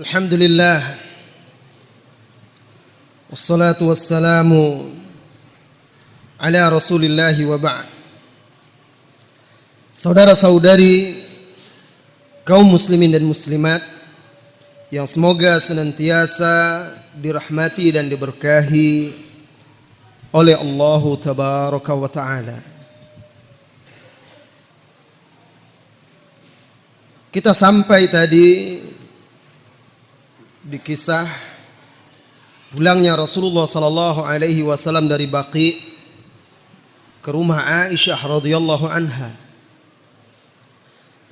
Alhamdulillah, wassalatu wassalamu ala rasulillahi wa ba'd. Saudara-saudari kaum muslimin dan muslimat yang semoga senantiasa dirahmati dan diberkahi oleh Allah tabaraka wa ta'ala. Kita sampai tadi di kisah pulangnya Rasulullah sallallahu alaihi wasallam dari Baqi ke rumah Aisyah radhiyallahu anha.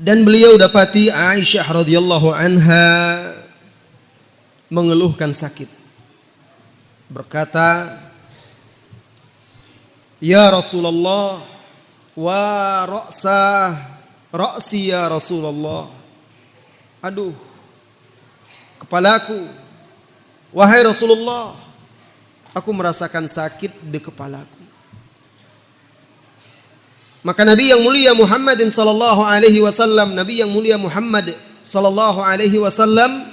Dan beliau dapati Aisyah radhiyallahu anha mengeluhkan sakit. Berkata, "Ya Rasulullah, wa ra'si ya Rasulullah." Aduh, kepalaku, wahai Rasulullah, aku merasakan sakit di kepalaku. Maka Nabi yang mulia Muhammadin sallallahu alaihi wasallam, Nabi yang mulia Muhammad sallallahu alaihi wasallam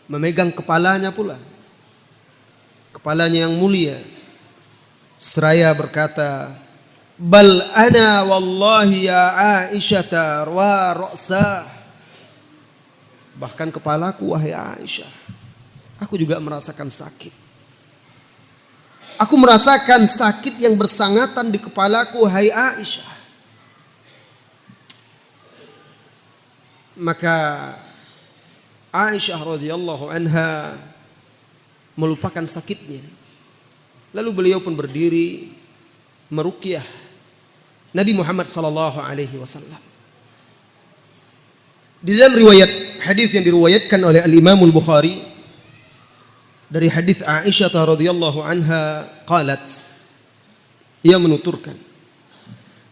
memegang kepalanya pula, kepalanya yang mulia, seraya berkata, "Bal ana wallahi ya Aisyah wa ra'sah." Bahkan kepalaku wahai Aisyah, aku juga merasakan sakit. Aku merasakan sakit yang bersangatan di kepalaku wahai Aisyah. Maka Aisyah radhiyallahu anha melupakan sakitnya. Lalu beliau pun berdiri meruqyah Nabi Muhammad sallallahu alaihi wasallam. Di dalam riwayat hadis yang diriwayatkan oleh Al-Imam Al-Bukhari dari hadis Aisyah radhiyallahu anha qalat, ia menuturkan,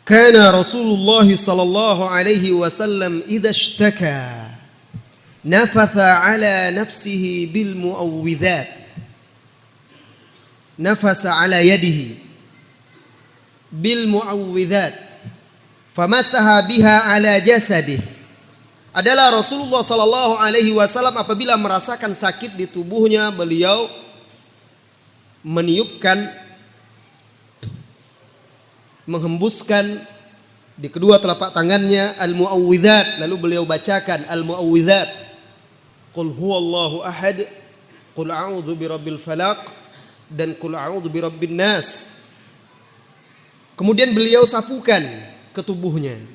"Kana Rasulullah sallallahu alaihi wasallam idza ishtaka nafatha ala nafsihi bil muawwidhat, nafasa ala yadihi bil muawwidhat famasaha biha ala jasadihi." Adalah Rasulullah sallallahu alaihi wasallam apabila merasakan sakit di tubuhnya, beliau meniupkan, menghembuskan di kedua telapak tangannya al-muawwidhat, lalu beliau bacakan al-muawwidhat, qul huwallahu ahad, qul a'udzu birabbil falaq, dan qul a'udzu birabbin nas. Kemudian beliau sapukan ke tubuhnya.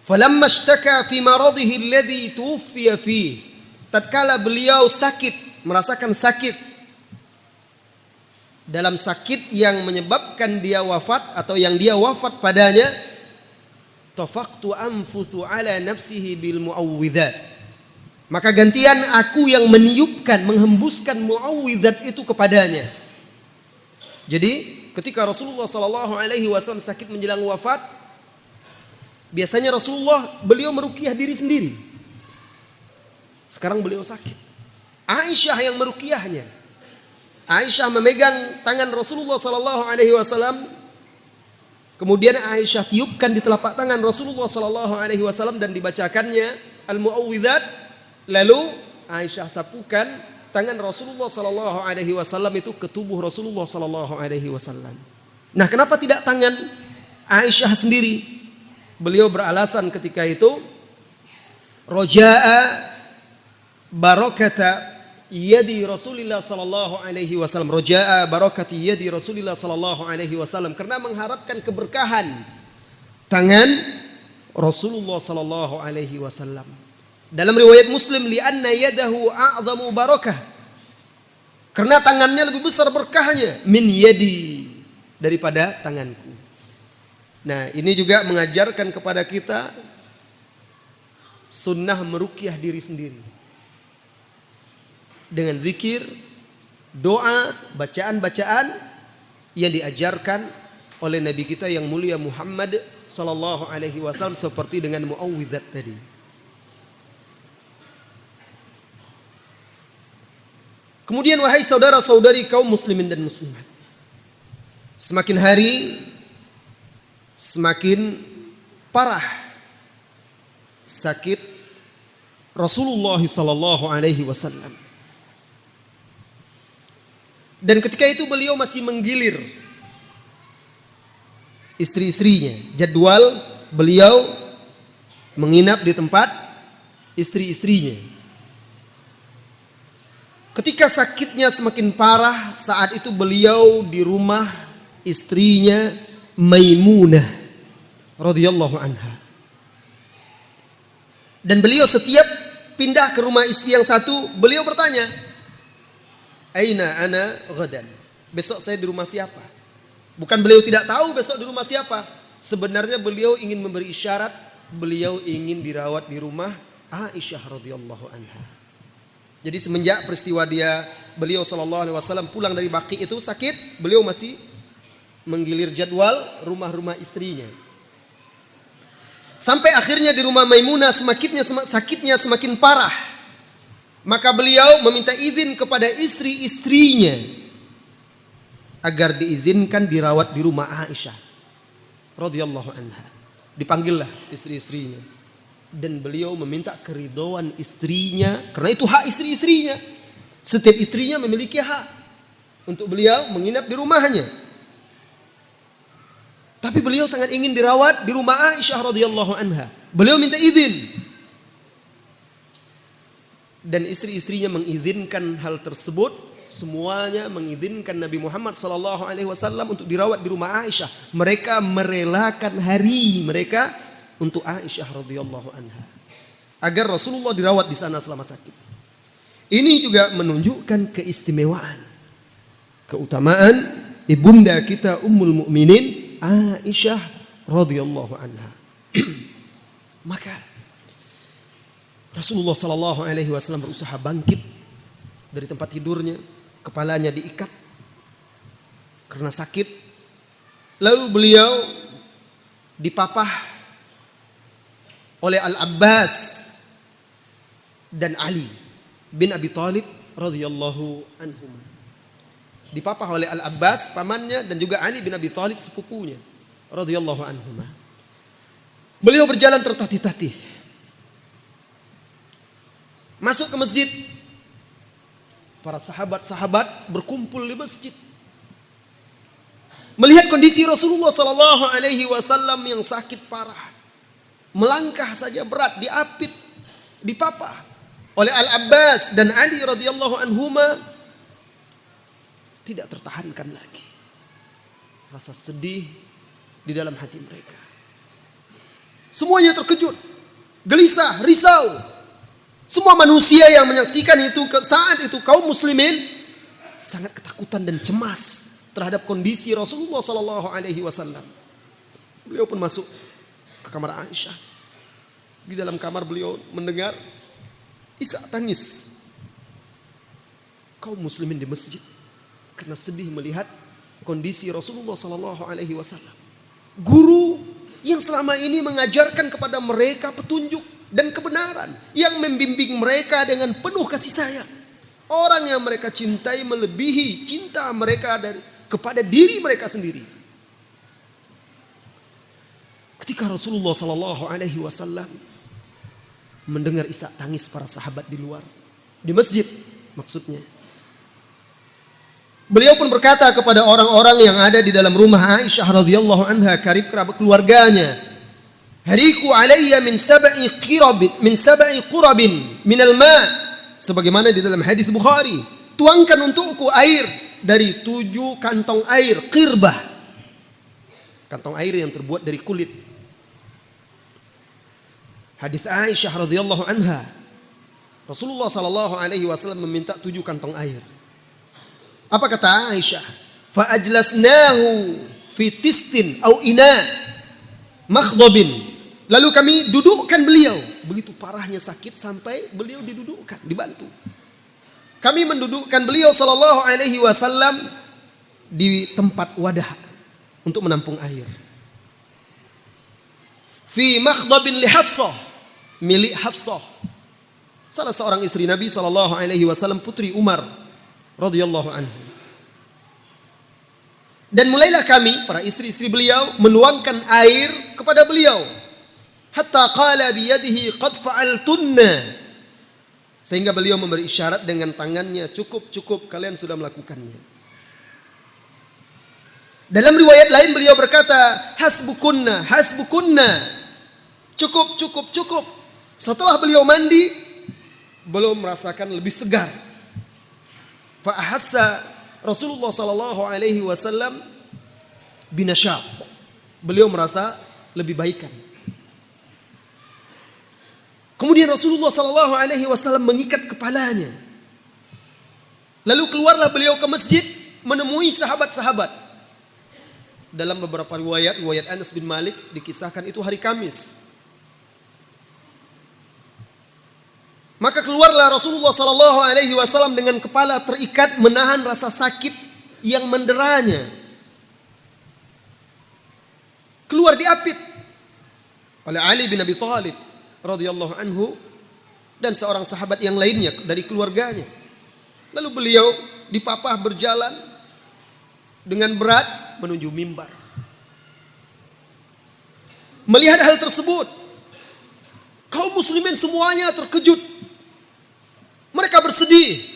Falamma ishtaka fi maradihi alladhi tuwfiya fi, tatkala beliau sakit, merasakan sakit dalam sakit yang menyebabkan dia wafat atau yang dia wafat padanya, tafaqtu anfusu ala nafsihi bil muawwidhat, maka gantian aku yang meniupkan, menghembuskan muawwidhat itu kepadanya. Jadi ketika Rasulullah sallallahu alaihi wasallam sakit menjelang wafat, biasanya Rasulullah beliau meruqyah diri sendiri. Sekarang beliau sakit, Aisyah yang meruqyahnya. Aisyah memegang tangan Rasulullah sallallahu alaihi wasallam. Kemudian Aisyah tiupkan di telapak tangan Rasulullah sallallahu alaihi wasallam dan dibacakannya al-muawwidhat. Lalu Aisyah sapukan tangan Rasulullah sallallahu alaihi wasallam itu ke tubuh Rasulullah sallallahu alaihi wasallam. Nah, kenapa tidak tangan Aisyah sendiri? Beliau beralasan ketika itu, roja'a barakata yadi Rasulillah sallallahu alaihi wasallam, roja'a barakati yadi Rasulillah sallallahu alaihi wasallam, karena mengharapkan keberkahan tangan Rasulullah sallallahu alaihi wasallam. Dalam riwayat Muslim, li'anna yadahu a'zamu barakah, karena tangannya lebih besar berkahnya, min yadi, daripada tanganku. Nah, ini juga mengajarkan kepada kita sunnah meruqyah diri sendiri dengan zikir, doa, bacaan-bacaan yang diajarkan oleh Nabi kita yang mulia Muhammad sallallahu alaihi wasallam, seperti dengan muawwidhat tadi. Kemudian wahai saudara-saudari kaum muslimin dan muslimat, semakin hari semakin parah sakit Rasulullah sallallahu alaihi wasallam. Dan ketika itu beliau masih menggilir istri-istrinya. Jadwal beliau menginap di tempat istri-istrinya. Ketika sakitnya semakin parah, saat itu beliau di rumah istrinya Maimunah radhiyallahu anha. Dan beliau setiap pindah ke rumah istri yang satu, beliau bertanya, "Aina ana ghadan?" Besok saya di rumah siapa? Bukan beliau tidak tahu besok di rumah siapa. Sebenarnya beliau ingin memberi isyarat, beliau ingin dirawat di rumah Aisyah radhiyallahu anha. Jadi semenjak peristiwa beliau sallallahu alaihi wasallam pulang dari Baqi itu sakit, beliau masih menggilir jadwal rumah-rumah istrinya. Sampai akhirnya di rumah Maimunah sakitnya semakin parah. Maka beliau meminta izin kepada istri-istrinya agar diizinkan dirawat di rumah Aisyah radhiyallahu anha. Dipanggillah istri-istrinya dan beliau meminta keridhaan istrinya karena itu hak istri-istrinya. Setiap istrinya memiliki hak untuk beliau menginap di rumahnya. Tapi beliau sangat ingin dirawat di rumah Aisyah radhiyallahu anha. Beliau minta izin. Dan istri-istrinya mengizinkan hal tersebut. Semuanya mengizinkan Nabi Muhammad sallallahu alaihi wasallam untuk dirawat di rumah Aisyah. Mereka merelakan hari mereka untuk Aisyah radhiyallahu anha. Agar Rasulullah dirawat di sana selama sakit. Ini juga menunjukkan keistimewaan, keutamaan ibunda kita Ummul Mukminin Aisyah radhiyallahu anha. Maka Rasulullah sallallahu alaihi wasallam berusaha bangkit dari tempat tidurnya, kepalanya diikat karena sakit. Lalu beliau dipapah oleh Al-Abbas dan Ali bin Abi Thalib radhiyallahu anhum. Dipapah oleh Al-Abbas pamannya dan juga Ali bin Abi Thalib sepupunya radhiyallahu anhuma. Beliau berjalan tertatih-tatih masuk ke masjid. Para sahabat-sahabat berkumpul di masjid melihat kondisi Rasulullah sallallahu alaihi wasallam yang sakit parah. Melangkah saja berat, diapit, dipapah oleh Al-Abbas dan Ali radhiyallahu anhuma. Tidak tertahankan lagi rasa sedih di dalam hati mereka. Semuanya terkejut, gelisah, risau. Semua manusia yang menyaksikan itu saat itu kaum muslimin sangat ketakutan dan cemas terhadap kondisi Rasulullah sallallahu alaihi wasallam. Beliau pun masuk ke kamar Aisyah. Di dalam kamar beliau mendengar isak tangis kaum muslimin di masjid karena sedih melihat kondisi Rasulullah sallallahu alaihi wasallam. Guru yang selama ini mengajarkan kepada mereka petunjuk dan kebenaran, yang membimbing mereka dengan penuh kasih sayang. Orang yang mereka cintai melebihi cinta mereka kepada diri mereka sendiri. Ketika Rasulullah sallallahu alaihi wasallam mendengar isak tangis para sahabat di luar, di masjid maksudnya, beliau pun berkata kepada orang-orang yang ada di dalam rumah Aisyah radhiyallahu anha, karib kerabat keluarganya, "Hariku alayya min sab'i qurabin min al-ma'." Sebagaimana di dalam hadis Bukhari, tuangkan untukku air dari 7 kantong air, qirbah. Kantong air yang terbuat dari kulit. Hadis Aisyah radhiyallahu anha, Rasulullah sallallahu alaihi wasallam meminta 7 kantong air. Apa kata Aisyah? Fa ajlasnahu fi tistin au ina makhdabin. Lalu kami dudukkan beliau. Begitu parahnya sakit sampai beliau didudukkan, dibantu. Kami mendudukkan beliau sallallahu alaihi wasallam di tempat wadah untuk menampung air. Fi makhdabin li Hafsah, milik Hafsah, salah seorang istri Nabi sallallahu alaihi wasallam, putri Umar radhiyallahu anhu. Dan mulailah kami, para istri-istri beliau, menuangkan air kepada beliau. Hatta qala biyadihi qad fa'altunna, Sehingga beliau memberi isyarat dengan tangannya, cukup, kalian sudah melakukannya. Dalam riwayat lain beliau berkata, hasbukunna, cukup. Setelah beliau mandi, belum merasakan lebih segar. Fa ahassa Rasulullah sallallahu alaihi wasallam binasyab. Beliau merasa lebih baikan. Kemudian Rasulullah sallallahu alaihi wasallam mengikat kepalanya. Lalu keluarlah beliau ke masjid menemui sahabat-sahabat. Dalam beberapa riwayat Anas bin Malik dikisahkan itu hari Kamis. Maka keluarlah Rasulullah sallallahu alaihi wasallam dengan kepala terikat menahan rasa sakit yang menderanya. Keluar diapit oleh Ali bin Abi Thalib radhiyallahu anhu dan seorang sahabat yang lainnya dari keluarganya. Lalu beliau dipapah berjalan dengan berat menuju mimbar. Melihat hal tersebut, kaum muslimin semuanya terkejut. Mereka bersedih,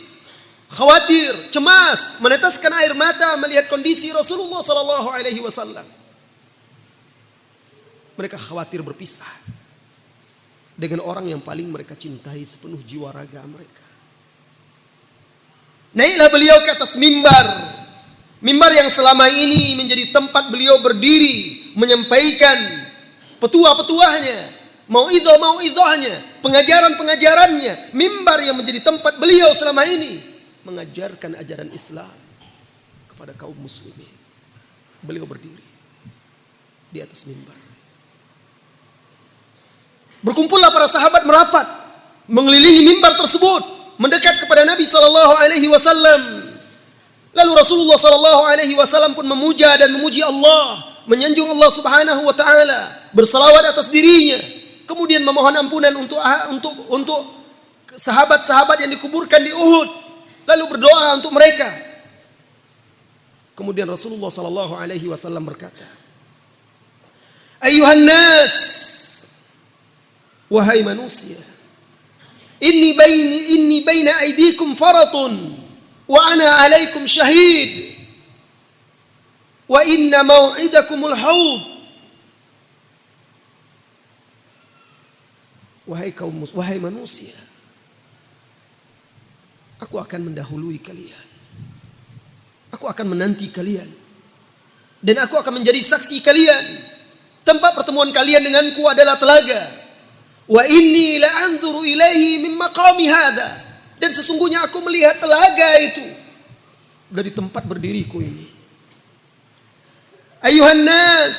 khawatir, cemas, meneteskan air mata melihat kondisi Rasulullah sallallahu alaihi wasallam. Mereka khawatir berpisah dengan orang yang paling mereka cintai sepenuh jiwa raga mereka. Naiklah beliau ke atas mimbar. Mimbar yang selama ini menjadi tempat beliau berdiri menyampaikan petuah-petuahnya, mauidhahnya, pengajaran-pengajarannya. Mimbar yang menjadi tempat beliau selama ini mengajarkan ajaran Islam kepada kaum muslimin. Beliau berdiri di atas mimbar. Berkumpullah para sahabat merapat mengelilingi mimbar tersebut, mendekat kepada Nabi sallallahu alaihi wasallam. Lalu Rasulullah sallallahu alaihi wasallam pun memuja dan memuji Allah, menyanjung Allah Subhanahu wa taala, berselawat atas dirinya, kemudian memohon ampunan untuk sahabat-sahabat yang dikuburkan di Uhud, lalu berdoa untuk mereka. Kemudian Rasulullah sallallahu alaihi wasallam berkata, "Ayyuhan nas, wahai manusia, inni baina aidikum faratun wa ana alaikum syahid wa inna mau'idakumul haud." Wahai manusia, aku akan mendahului kalian, aku akan menanti kalian, dan aku akan menjadi saksi kalian. Tempat pertemuan kalian denganku adalah telaga. Wa inni la anzuru ilaihi min maqami hadha, dan sesungguhnya aku melihat telaga itu dari tempat berdiriku ini. Ayuhan nas,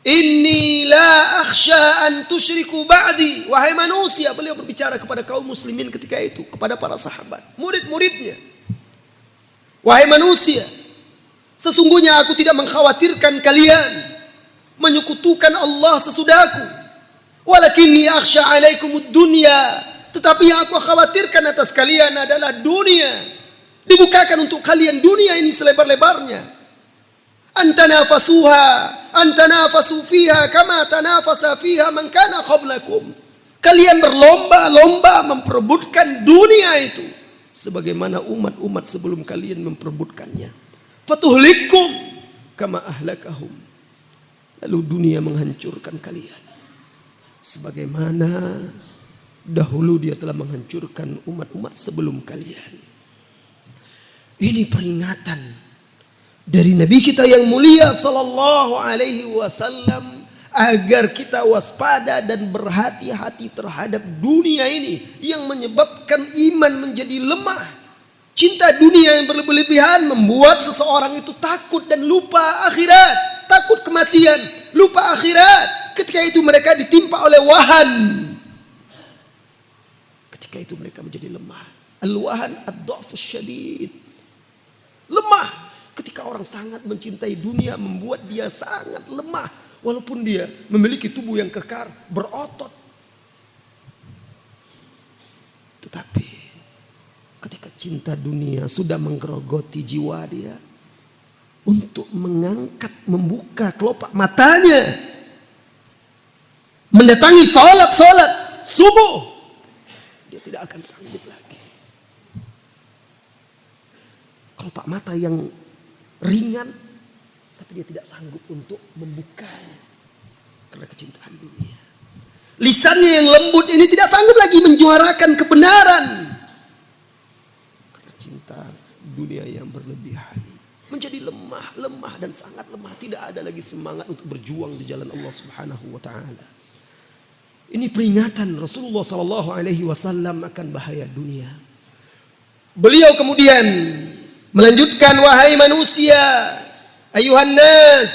inni la akhsha an tusyriku ba'di. Wahai manusia, beliau berbicara kepada kaum muslimin ketika itu, kepada para sahabat, murid-muridnya. Wahai manusia, sesungguhnya aku tidak mengkhawatirkan kalian menyekutukan Allah sesudahku. Walakinni akhsha alaikumud dunya, tetapi yang aku khawatirkan atas kalian adalah dunia. Dibukakan untuk kalian dunia ini selebar-lebarnya. Antanafasu fiha kama tanafasa fiha man kana qablakum. Kalian berlomba-lomba memperebutkan dunia itu sebagaimana umat-umat sebelum kalian memperebutkannya. Fatuhlikum kama ahlakahum. Lalu dunia menghancurkan kalian sebagaimana dahulu dia telah menghancurkan umat-umat sebelum kalian. Ini peringatan dari Nabi kita yang mulia sallallahu alaihi wasallam agar kita waspada dan berhati-hati terhadap dunia ini yang menyebabkan iman menjadi lemah. Cinta dunia yang berlebihan membuat seseorang itu takut dan lupa akhirat, takut kematian, lupa akhirat. Ketika itu mereka ditimpa oleh wahan. Ketika itu mereka menjadi lemah. Al-wahan ad-dha'fus syadid. Lemah. Ketika orang sangat mencintai dunia membuat dia sangat lemah. Walaupun dia memiliki tubuh yang kekar, berotot. Tetapi ketika cinta dunia sudah menggerogoti jiwa dia, untuk mengangkat, membuka kelopak matanya, mendatangi salat subuh, dia tidak akan sanggup lagi. Kelopak mata yang ringan, tapi dia tidak sanggup untuk membukanya karena kecintaan dunia. Lisannya yang lembut ini tidak sanggup lagi menyuarakan kebenaran karena cinta dunia yang berlebihan. Menjadi lemah dan sangat lemah. Tidak ada lagi semangat untuk berjuang di jalan Allah Subhanahu wa taala. Ini peringatan Rasulullah sallallahu alaihi wasallam akan bahaya dunia. Beliau kemudian melanjutkan, wahai manusia, ayuhan nas,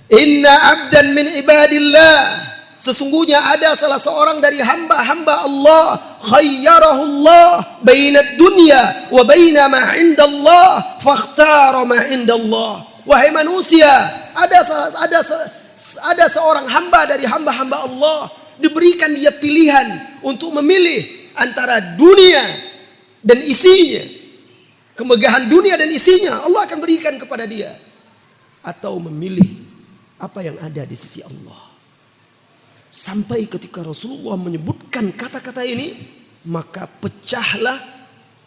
inna abdan min ibadillah, sesungguhnya ada salah seorang dari hamba-hamba Allah, khayyarahullah bainad dunya wa baina ma indallah fakhtara ma indallah. Wahai manusia, ada seorang hamba dari hamba-hamba Allah, diberikan dia pilihan untuk memilih antara dunia dan isinya, kemegahan dunia dan isinya Allah akan berikan kepada dia, atau memilih apa yang ada di sisi Allah. Sampai ketika Rasulullah menyebutkan kata-kata ini, maka pecahlah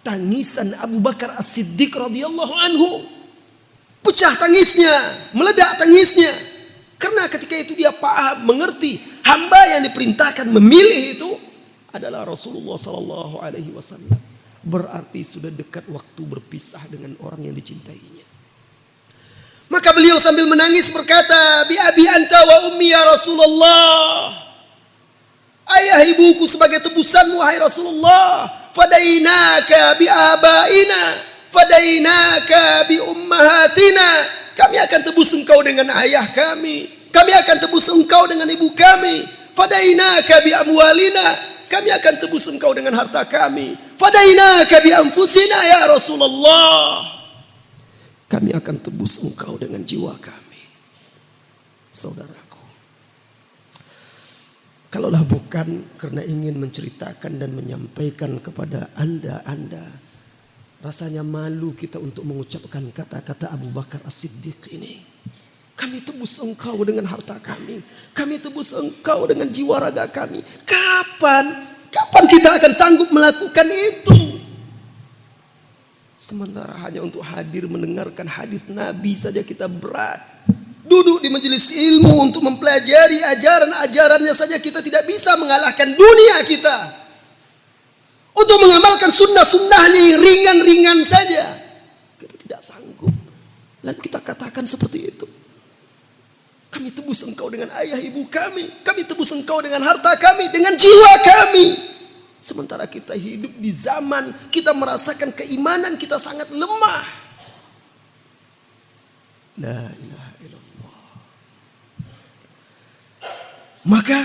tangisan Abu Bakar As-Siddiq radhiyallahu anhu. Pecah tangisnya, meledak tangisnya. Karena ketika itu dia paham, mengerti, hamba yang diperintahkan memilih itu adalah Rasulullah sallallahu alaihi wasallam. Berarti sudah dekat waktu berpisah dengan orang yang dicintainya. Maka beliau sambil menangis berkata, bi abi anta wa ummi ya Rasulullah. Ayah ibuku sebagai tebusanmu wahai Rasulullah. Fadainaka bi abaina, fadainaka bi ummahatina. Kami akan tebus engkau dengan ayah kami. Kami akan tebus engkau dengan ibu kami. Fadainaka bi amwalina. Kami akan tebus engkau dengan harta kami. Fadainaka bi anfusina ya Rasulullah. Kami akan tebus engkau dengan jiwa kami. Saudaraku, kalaulah bukan karena ingin menceritakan dan menyampaikan kepada anda, rasanya malu kita untuk mengucapkan kata-kata Abu Bakar As-Siddiq ini. Kami tebus engkau dengan harta kami. Kami tebus engkau dengan jiwa raga kami. Kapan kita akan sanggup melakukan itu? Sementara hanya untuk hadir mendengarkan hadis Nabi saja kita berat. Duduk di majelis ilmu untuk mempelajari ajaran-ajarannya saja kita tidak bisa mengalahkan dunia kita. Untuk mengamalkan sunnah-sunnahnya yang ringan-ringan saja kita tidak sanggup. Lalu kita katakan seperti itu. Kami tebus engkau dengan ayah ibu kami. Kami tebus engkau dengan harta kami, dengan jiwa kami. Sementara kita hidup di zaman kita merasakan keimanan kita sangat lemah. La ilaha illallah. Maka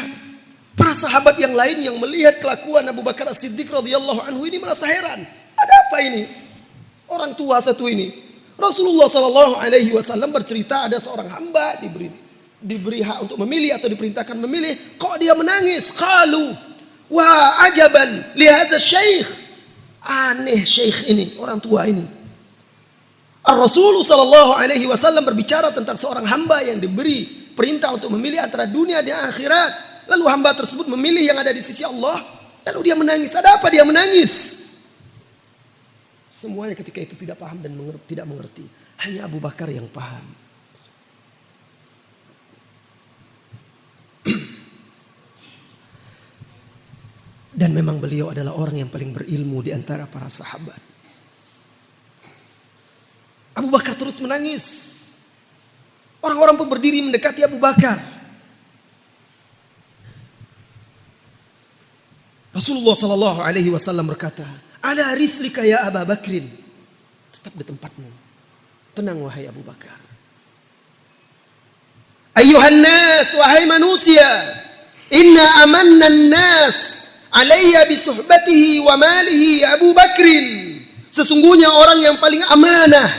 para sahabat yang lain yang melihat kelakuan Abu Bakar As-Siddiq radhiyallahu anhu ini merasa heran. Ada apa ini? Orang tua satu ini. Rasulullah sallallahu alaihi wasallam bercerita ada seorang hamba diberi hak untuk memilih atau diperintahkan memilih, kok dia menangis? Qalu wa ajaban li hadha syekh. Aneh syekh ini, orang tua ini. Rasulullah sallallahu alaihi wasallam berbicara tentang seorang hamba yang diberi perintah untuk memilih antara dunia dan akhirat. Lalu hamba tersebut memilih yang ada di sisi Allah. Lalu dia menangis. Ada apa dia menangis? Semuanya ketika itu tidak paham dan tidak mengerti. Hanya Abu Bakar yang paham. Dan memang beliau adalah orang yang paling berilmu di antara para sahabat. Abu Bakar terus menangis. Orang-orang pun berdiri mendekati Abu Bakar. Rasulullah sallallahu alaihi wasallam berkata, "Ala rislika ya Abu Bakrin." Tetap di tempatmu. Tenang wahai Abu Bakar. Ayuhan nas, wahai manusia, inna amanna nas alayya bisuhbatihi wa malihi Abu Bakrin. Sesungguhnya orang yang paling amanah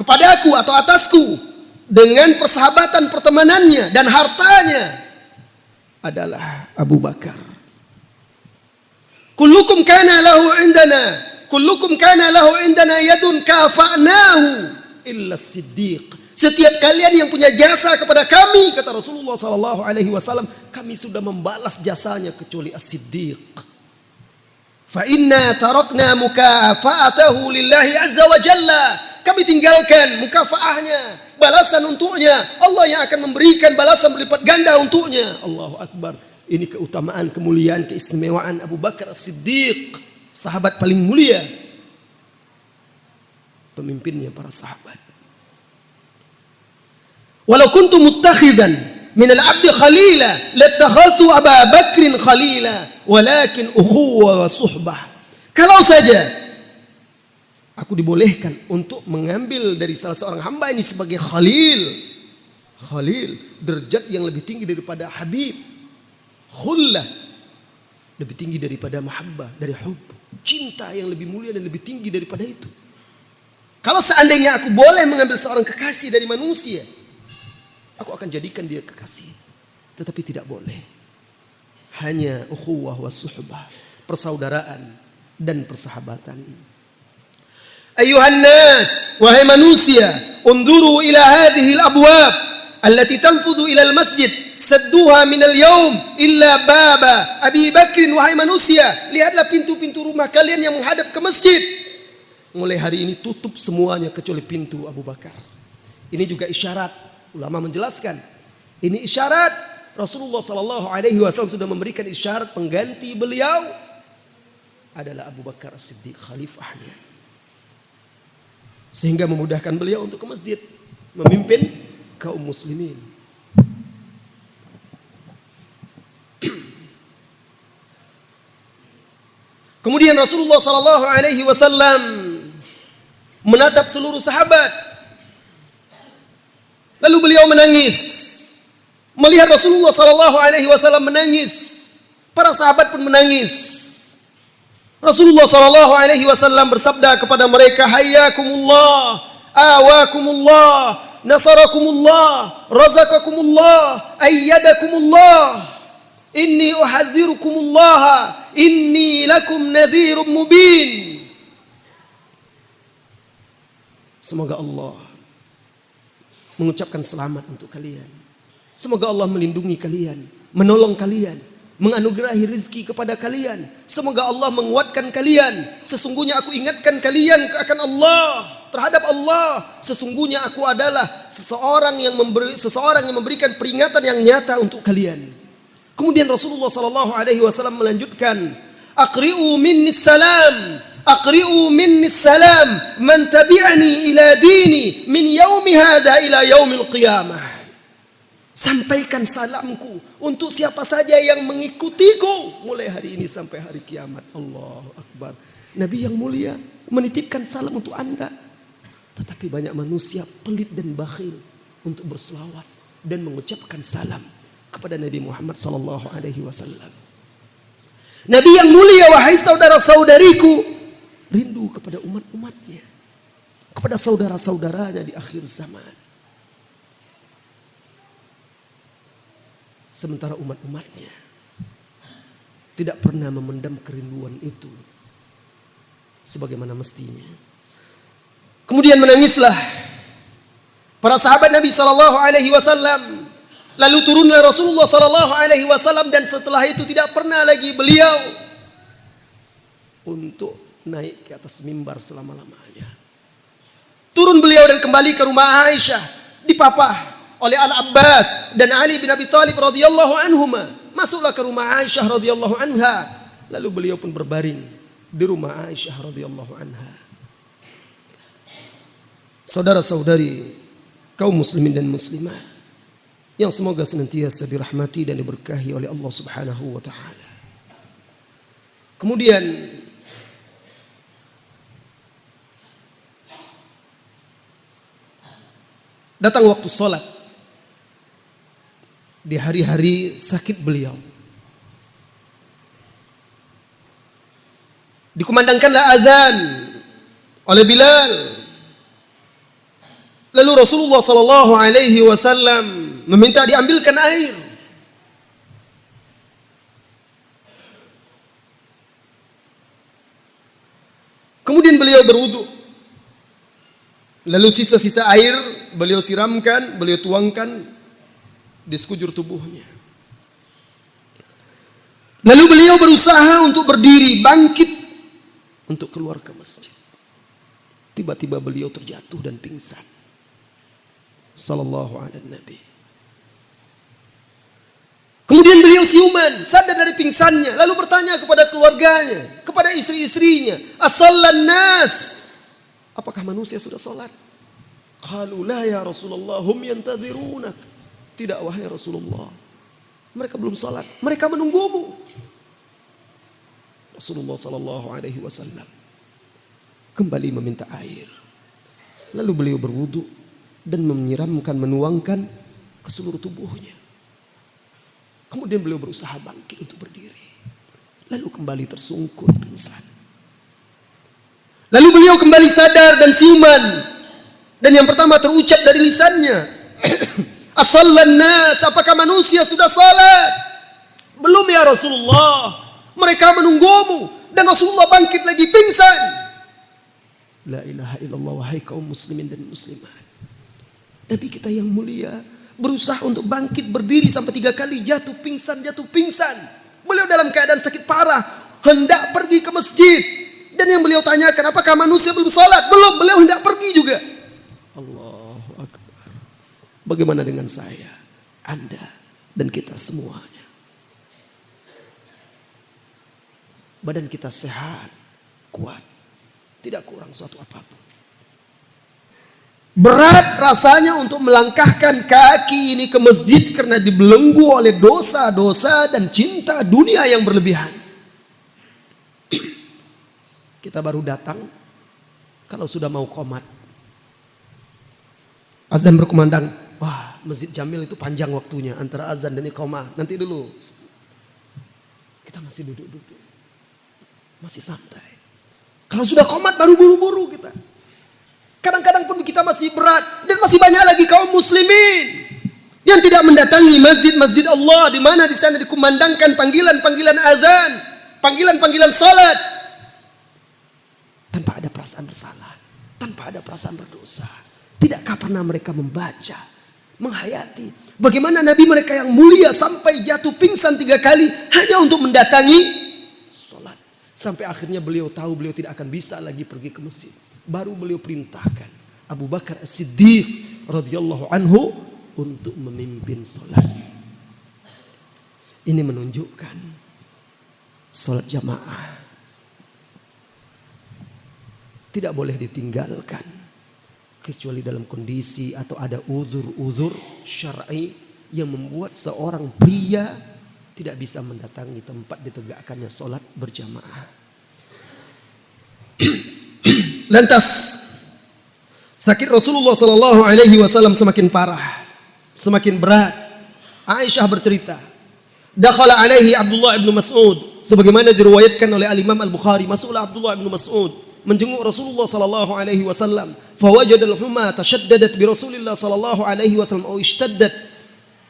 kepadaku atau atasku dengan persahabatan pertemanannya dan hartanya adalah Abu Bakar. Kullukum kana lahu indana yadun kafa'nahu illa Siddiq. Setiap kalian yang punya jasa kepada kami, kata Rasulullah sallallahu alaihi wasallam, kami sudah membalas jasanya kecuali As-Siddiq. Fa inna tarakna mukafa'atahu lillahi azza wa jalla. Kami tinggalkan mukafaahnya, balasan untuknya. Allah yang akan memberikan balasan berlipat ganda untuknya. Allahu Akbar. Ini keutamaan, kemuliaan, keistimewaan Abu Bakar As-Siddiq, sahabat paling mulia, pemimpinnya para sahabat. Walau kuntu muttakhidan min al-'abdi khalila lattakhadtu Abu Bakrin khalila walakin ukhuwah wa suhbah. Kalau saja aku dibolehkan untuk mengambil dari salah seorang hamba ini sebagai khalil, derajat yang lebih tinggi daripada habib, khullah lebih tinggi daripada mahabbah, dari hub, cinta yang lebih mulia dan lebih tinggi daripada itu. Kalau seandainya aku boleh mengambil seorang kekasih dari manusia, aku akan jadikan dia kekasih. Tetapi tidak boleh. Hanya ukhuwah wa suhbah, persaudaraan dan persahabatan. Ayuhan nas, wahai manusia, unduru ila hadhihi al-abwab allati tanfudhu ila al-masjid, sadduha min al-yawm illa baba Abi Bakrin. Wahai manusia, lihatlah pintu-pintu rumah kalian yang menghadap ke masjid. Mulai hari ini tutup semuanya kecuali pintu Abu Bakar. Ini juga isyarat, ulama menjelaskan, ini isyarat Rasulullah SAW sudah memberikan isyarat pengganti beliau adalah Abu Bakar As-Siddiq, khalifahnya, sehingga memudahkan beliau untuk ke masjid memimpin kaum muslimin. Kemudian Rasulullah SAW menatap seluruh sahabat, lalu beliau menangis. Melihat Rasulullah SAW menangis, para sahabat pun menangis. Rasulullah SAW bersabda kepada mereka, hayyakumullah, awakumullah, nasarakumullah, razaqakumullah, ayyadakumullah, inni uhadzirukumullah, inni lakum nadhirum mubin. Semoga Allah mengucapkan selamat untuk kalian. Semoga Allah melindungi kalian, menolong kalian, menganugerahi rezeki kepada kalian. Semoga Allah menguatkan kalian. Sesungguhnya aku ingatkan kalian akan Allah, terhadap Allah. Sesungguhnya aku adalah seseorang yang memberikan peringatan yang nyata untuk kalian. Kemudian Rasulullah SAW melanjutkan, aqri'u minni salam, aqri'u minni salam man tabi'ani ila dini min yaumi hadha ila yaumil qiyamah. Sampaikan salamku untuk siapa saja yang mengikutiku mulai hari ini sampai hari kiamat. Allahu Akbar. Nabi yang mulia menitipkan salam untuk Anda. Tetapi banyak manusia pelit dan bakhil untuk berselawat dan mengucapkan salam kepada Nabi Muhammad SAW. Nabi yang mulia, wahai saudara-saudariku, rindu kepada umat-umatnya, kepada saudara-saudaranya di akhir zaman. Sementara umat-umatnya tidak pernah memendam kerinduan itu sebagaimana mestinya. Kemudian menangislah para sahabat Nabi SAW. Lalu turunlah Rasulullah SAW, dan setelah itu tidak pernah lagi beliau untuk naik ke atas mimbar selama-lamanya. Turun beliau dan kembali ke rumah Aisyah, dipapah oleh Al-Abbas dan Ali bin Abi Thalib radhiyallahu anhuma. Masuklah ke rumah Aisyah radhiyallahu anha, lalu beliau pun berbaring di rumah Aisyah radhiyallahu anha. Saudara-saudari kaum muslimin dan muslimat yang semoga senantiasa dirahmati dan diberkahi oleh Allah Subhanahu wa taala. Kemudian datang waktu salat di hari-hari sakit beliau. Dikumandangkanlah azan oleh Bilal. Lalu Rasulullah SAW meminta diambilkan air. Kemudian beliau berwudu. Lalu sisa-sisa air beliau siramkan, beliau tuangkan di sekujur tubuhnya. Lalu beliau berusaha untuk berdiri, bangkit untuk keluar ke masjid. Tiba-tiba beliau terjatuh dan pingsan. Sallallahu alaihi Nabi. Kemudian beliau siuman, sadar dari pingsannya, lalu bertanya kepada keluarganya, kepada istri-istrinya, "As-sallan nas?" Apakah manusia sudah salat? Qalu la ya Rasulullah, hum yantadhirunak. Tidak wahai Rasulullah. Mereka belum salat, mereka menunggumu. Rasulullah sallallahu alaihi wasallam kembali meminta air. Lalu beliau berwudu dan menyiramkan, menuangkan ke seluruh tubuhnya. Kemudian beliau berusaha bangkit untuk berdiri. Lalu kembali tersungkur pingsan. Lalu beliau kembali sadar dan siuman. Dan yang pertama terucap dari lisannya, "As-sallan nas?" Apakah manusia sudah salat? Belum ya Rasulullah. Mereka menunggumu. Dan Rasulullah bangkit lagi pingsan. La ilaha illallah, wahai kaum muslimin dan muslimat. Nabi kita yang mulia berusaha untuk bangkit berdiri sampai 3 kali jatuh pingsan. Beliau dalam keadaan sakit parah, hendak pergi ke masjid. Dan yang beliau tanyakan, apakah manusia belum salat? Belum, beliau hendak pergi juga. Allahu Akbar. Bagaimana dengan saya, Anda, dan kita semuanya? Badan kita sehat, kuat, tidak kurang suatu apapun. Berat rasanya untuk melangkahkan kaki ini ke masjid karena dibelenggu oleh dosa-dosa dan cinta dunia yang berlebihan. Kita baru datang kalau sudah mau qomat. Azan berkumandang, wah Masjid Jamil itu panjang waktunya antara azan dan iqamah. Nanti dulu. Kita masih duduk-duduk. Masih santai. Kalau sudah qomat baru buru-buru kita. Kadang-kadang pun kita masih berat. Dan masih banyak lagi kaum muslimin yang tidak mendatangi masjid-masjid Allah, di mana di sana dikumandangkan panggilan-panggilan azan, panggilan-panggilan salat, tanpa ada perasaan bersalah, tanpa ada perasaan berdosa. Tidakkah pernah mereka membaca, menghayati bagaimana Nabi mereka yang mulia sampai jatuh pingsan 3 kali hanya untuk mendatangi salat. Sampai akhirnya beliau tahu beliau tidak akan bisa lagi pergi ke masjid. Baru beliau perintahkan Abu Bakar As-Siddiq radhiyallahu anhu untuk memimpin salat. Ini menunjukkan salat jamaah tidak boleh ditinggalkan kecuali dalam kondisi atau ada uzur-uzur syar'i yang membuat seorang pria tidak bisa mendatangi tempat ditegakkannya salat berjamaah. Lantas sakit Rasulullah sallallahu alaihi wasallam semakin parah, semakin berat. Aisyah bercerita, dakhala alaihi Abdullah bin Mas'ud, sebagaimana diriwayatkan oleh Al-Imam Al-Bukhari, masuklah Abdullah bin Mas'ud menjenguk Rasulullah sallallahu alaihi wasallam, fawajada al-humma tashaddadat bi Rasulillah sallallahu alaihi wasallam atau ishtaddat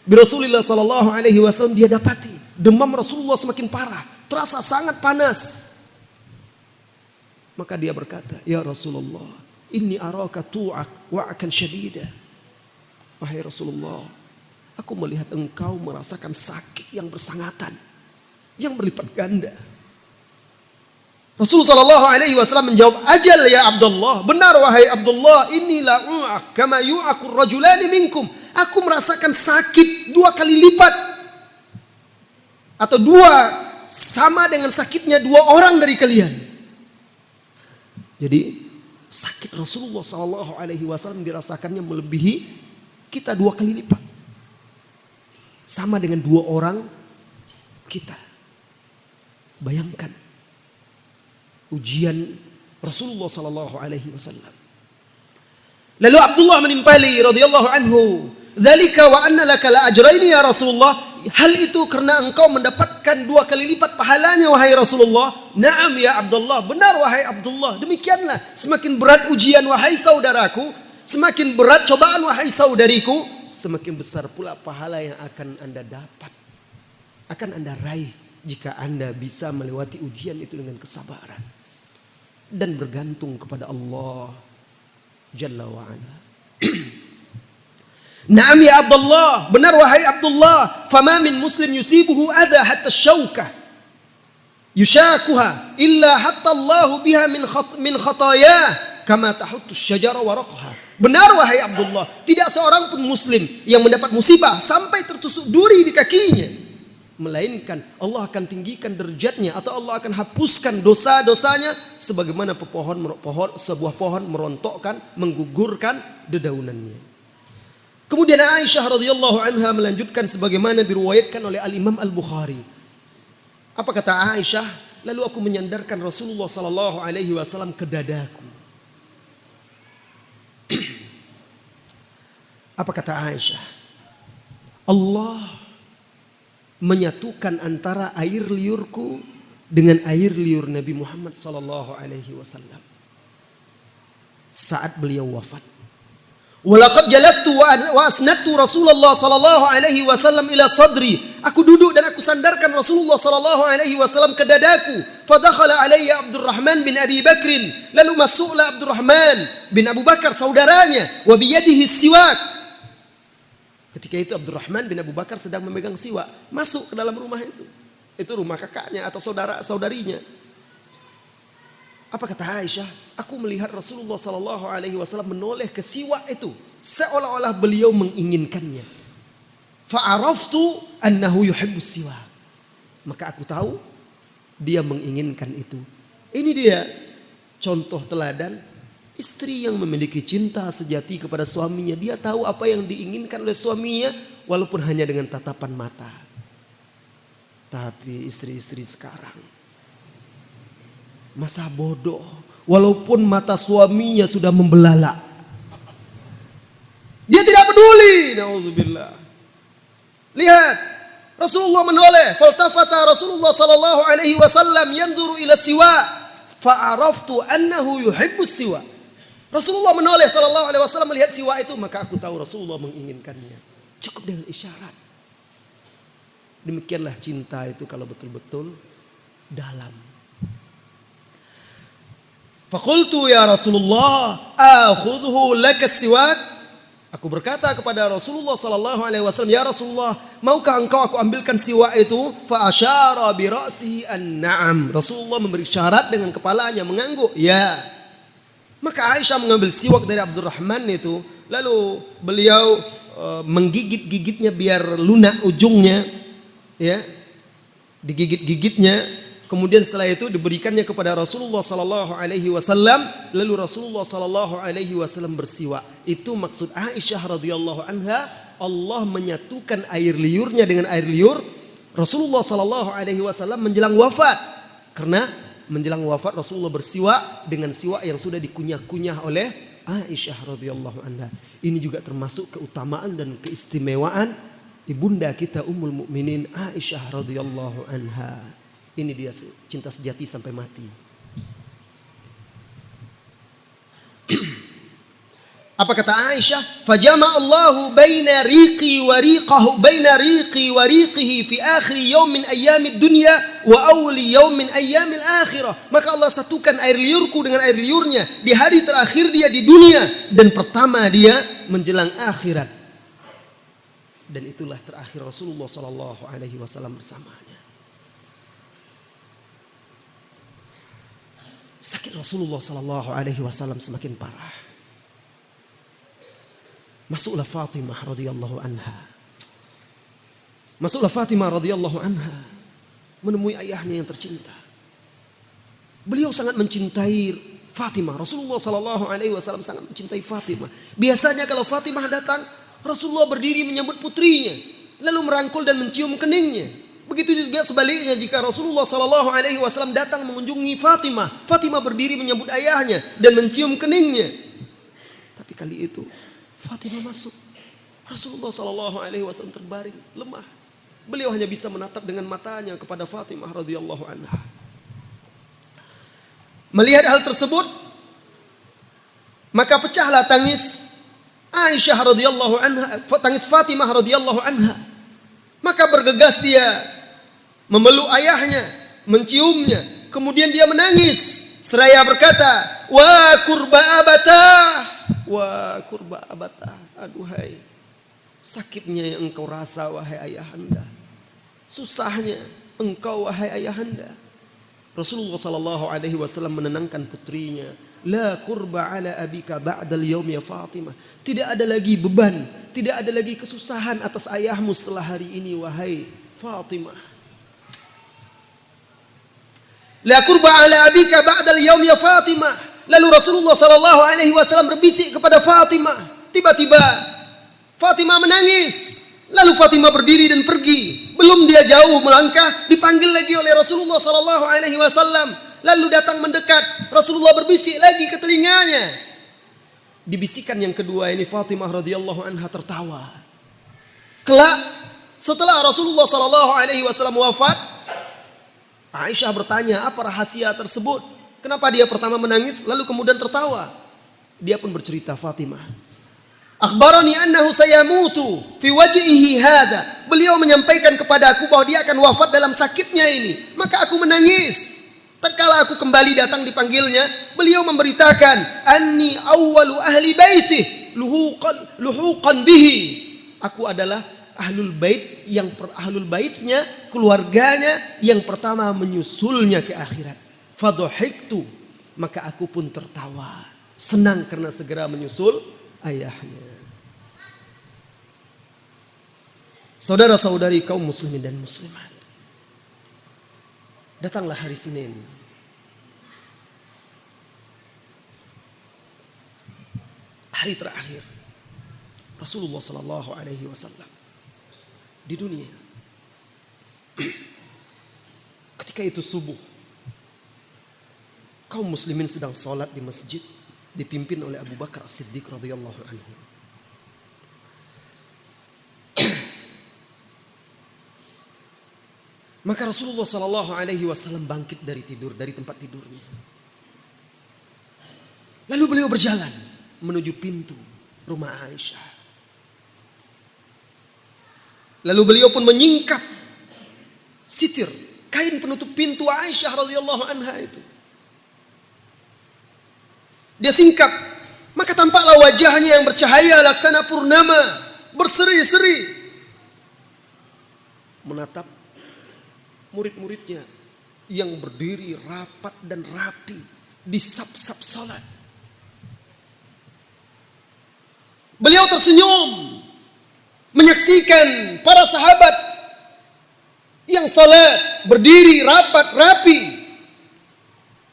bi Rasulillah sallallahu alaihi wasallam. Dia dapati demam Rasulullah semakin parah, terasa sangat panas. Maka dia berkata, "Ya Rasulullah, inni araka tu'ak wa'akan syadida." Wahai Rasulullah, aku melihat engkau merasakan sakit yang bersangatan, yang berlipat ganda. Rasulullah sallallahu alaihi wasallam menjawab, "Ajal ya Abdullah, benar wahai Abdullah, inni la u'ak kama yu'akur rajulani minkum." Aku merasakan sakit 2 kali lipat, atau sama dengan sakitnya 2 orang dari kalian. Jadi sakit Rasulullah SAW dirasakannya melebihi kita 2 kali lipat. Sama dengan 2 orang kita. Bayangkan ujian Rasulullah SAW. Lalu Abdullah menimpali radhiyallahu anhu, "Dzalika wa anna laka la ajraini ya Rasulullah." Hal itu karena engkau mendapatkan 2 kali lipat pahalanya wahai Rasulullah. Naam ya Abdullah, benar wahai Abdullah. Demikianlah semakin berat ujian wahai saudaraku, semakin berat cobaan wahai saudariku, semakin besar pula pahala yang akan Anda dapat, akan Anda raih jika Anda bisa melewati ujian itu dengan kesabaran dan bergantung kepada Allah Jalla wa Ala. Naam ya Abdullah, benar wahai Abdullah, fama min muslim yusibuhu adha hatta syaukah. yushakuha illa hatta Allahu biha min khatayah kama tahuttu syajara waraqaha. Benar wahai Abdullah, tidak seorang pun muslim yang mendapat musibah sampai tertusuk duri di kakinya, melainkan Allah akan tinggikan derajatnya atau Allah akan hapuskan dosa-dosanya sebagaimana sebuah pohon merontokkan, menggugurkan dedaunannya. Kemudian Aisyah radhiyallahu anha melanjutkan sebagaimana diriwayatkan oleh Al-Imam Al-Bukhari. Apa kata Aisyah? Lalu aku menyandarkan Rasulullah sallallahu alaihi wasallam ke dadaku. Apa kata Aisyah? Allah menyatukan antara air liurku dengan air liur Nabi Muhammad sallallahu alaihi wasallam saat beliau wafat. Walaqad jalastu wa asnadtu Rasulullah sallallahu alaihi wasallam ila sadri. Aku duduk dan aku sandarkan Rasulullah sallallahu alaihi wasallam ke dadaku. Fadakhala alayya Abdurrahman bin Abi Bakrin. Lalu masuklah Abdurrahman bin Abu Bakar saudaranya, wa biyadihi siwak. Ketika itu Abdurrahman bin Abu Bakar sedang memegang siwak, masuk ke dalam rumah itu. Itu rumah kakaknya atau saudarinya. Apa kata Aisyah? Aku melihat Rasulullah sallallahu alaihi wasallam menoleh ke siwak itu seolah-olah beliau menginginkannya. Fa'araftu annahu yuhibbus siwak. Maka aku tahu dia menginginkan itu. Ini dia contoh teladan istri yang memiliki cinta sejati kepada suaminya. Dia tahu apa yang diinginkan oleh suaminya walaupun hanya dengan tatapan mata. Tapi istri-istri sekarang masa bodoh, walaupun mata suaminya sudah membelalak, dia tidak peduli. Nauzubillah. Lihat, Rasulullah menoleh, faltafata Rasulullah sallallahu alaihi wasallam yanzuru ila siwa, fa'araftu annahu yuhibbus siwa. Rasulullah menoleh sallallahu alaihi wasallam melihat siwa itu, maka aku tahu Rasulullah menginginkannya. Cukup dengan isyarat. Demikianlah cinta itu kalau betul-betul dalam. Faqultu ya Rasulullah, akhudhu laka siwak. Aku berkata kepada Rasulullah sallallahu alaihi wasallam, ya Rasulullah, maukah engkau aku ambilkan siwak itu? Fa asyara bi ra'sihi an-na'am. Rasulullah memberi syarat dengan kepalanya mengangguk, ya. Maka Aisyah mengambil siwak dari Abdurrahman itu, lalu beliau menggigit-gigitnya biar lunak ujungnya, ya. Digigit-gigitnya. Kemudian setelah itu diberikannya kepada Rasulullah sallallahu alaihi wasallam, lalu Rasulullah sallallahu alaihi wasallam bersiwak. Itu maksud Aisyah radhiyallahu anha, Allah menyatukan air liurnya dengan air liur Rasulullah sallallahu alaihi wasallam menjelang wafat. Karena menjelang wafat Rasulullah bersiwak dengan siwak yang sudah dikunyah-kunyah oleh Aisyah radhiyallahu anha. Ini juga termasuk keutamaan dan keistimewaan ibunda kita Ummul Mukminin Aisyah radhiyallahu anha. Ini dia cinta sejati sampai mati. Apa kata Aisyah? Fajama Allahu baina riqi wa riqihi fi akhir yaum min ayyamid dunya wa awli yaum min ayyamil akhirah. Maka Allah satukan air liurku dengan air liurnya di hari terakhir dia di dunia dan pertama dia menjelang akhirat. Dan itulah terakhir Rasulullah sallallahu alaihi wasallam bersamanya. Sakit Rasulullah sallallahu alaihi wasallam semakin parah. Masuklah Fatimah radhiyallahu anha. Menemui ayahnya yang tercinta. Beliau sangat mencintai Fatimah. Rasulullah sallallahu alaihi wasallam sangat mencintai Fatimah. Biasanya kalau Fatimah datang, Rasulullah berdiri menyambut putrinya, lalu merangkul dan mencium keningnya. Begitu juga sebaliknya jika Rasulullah sallallahu alaihi wasallam datang mengunjungi Fatimah, Fatimah berdiri menyambut ayahnya dan mencium keningnya. Tapi kali itu Fatimah masuk. Rasulullah sallallahu alaihi wasallam terbaring lemah. Beliau hanya bisa menatap dengan matanya kepada Fatimah radhiyallahu anha. Melihat hal tersebut, maka pecahlah tangis Aisyah radhiyallahu anha, tangis Fatimah radhiyallahu anha. Maka bergegas dia memeluk ayahnya, menciumnya, kemudian dia menangis seraya berkata, wa kurba abata, aduhai sakitnya yang engkau rasa wahai ayahanda, susahnya engkau wahai ayahanda. Rasulullah sallallahu alaihi wasallam menenangkan putrinya, la kurba ala abika ba'dal yaum ya Fatimah. Tidak ada lagi beban, tidak ada lagi kesusahan atas ayahmu setelah hari ini wahai Fatimah. La kurba ala abika ba'dal yaum ya Fatimah. Lalu Rasulullah sallallahu alaihi wasallam berbisik kepada Fatimah. Tiba-tiba Fatimah menangis. Lalu Fatimah berdiri dan pergi. Belum dia jauh melangkah, dipanggil lagi oleh Rasulullah sallallahu alaihi wasallam. Lalu datang mendekat, Rasulullah berbisik lagi ke telinganya. Di bisikan yang kedua ini Fatimah radhiyallahu anha tertawa. Kelak setelah Rasulullah sallallahu alaihi wasallam wafat, Aisyah bertanya, apa rahasia tersebut? Kenapa dia pertama menangis lalu kemudian tertawa? Dia pun bercerita, Fatimah, akhbarani annahu sayamutu fi wajhihi hadha. Beliau menyampaikan kepada aku bahwa dia akan wafat dalam sakitnya ini. Maka aku menangis. Tatkala aku kembali datang dipanggilnya, beliau memberitakan, anni awwalu ahli baitih luhuqan bihi. Aku adalah ahlul bait ahlul baitnya, keluarganya yang pertama menyusulnya ke akhirat. Fadhahiktu, maka aku pun tertawa, senang karena segera menyusul ayahnya. Saudara-saudari kaum muslimin dan muslimat, datanglah hari Senin. Hari terakhir Rasulullah sallallahu alaihi wasallam di dunia. Ketika itu subuh, kaum muslimin sedang salat di masjid dipimpin oleh Abu Bakar As-Siddiq radhiyallahu anhu. Maka Rasulullah sallallahu alaihi wasallam bangkit dari tempat tidurnya. Lalu beliau berjalan menuju pintu rumah Aisyah. Lalu beliau pun menyingkap sitir, kain penutup pintu Aisyah radhiyallahu anha itu. Dia singkap, maka tampaklah wajahnya yang bercahaya laksana purnama, berseri-seri, menatap murid-muridnya yang berdiri rapat dan rapi di saf-saf salat. Beliau tersenyum menyaksikan para sahabat yang salat berdiri rapat rapi.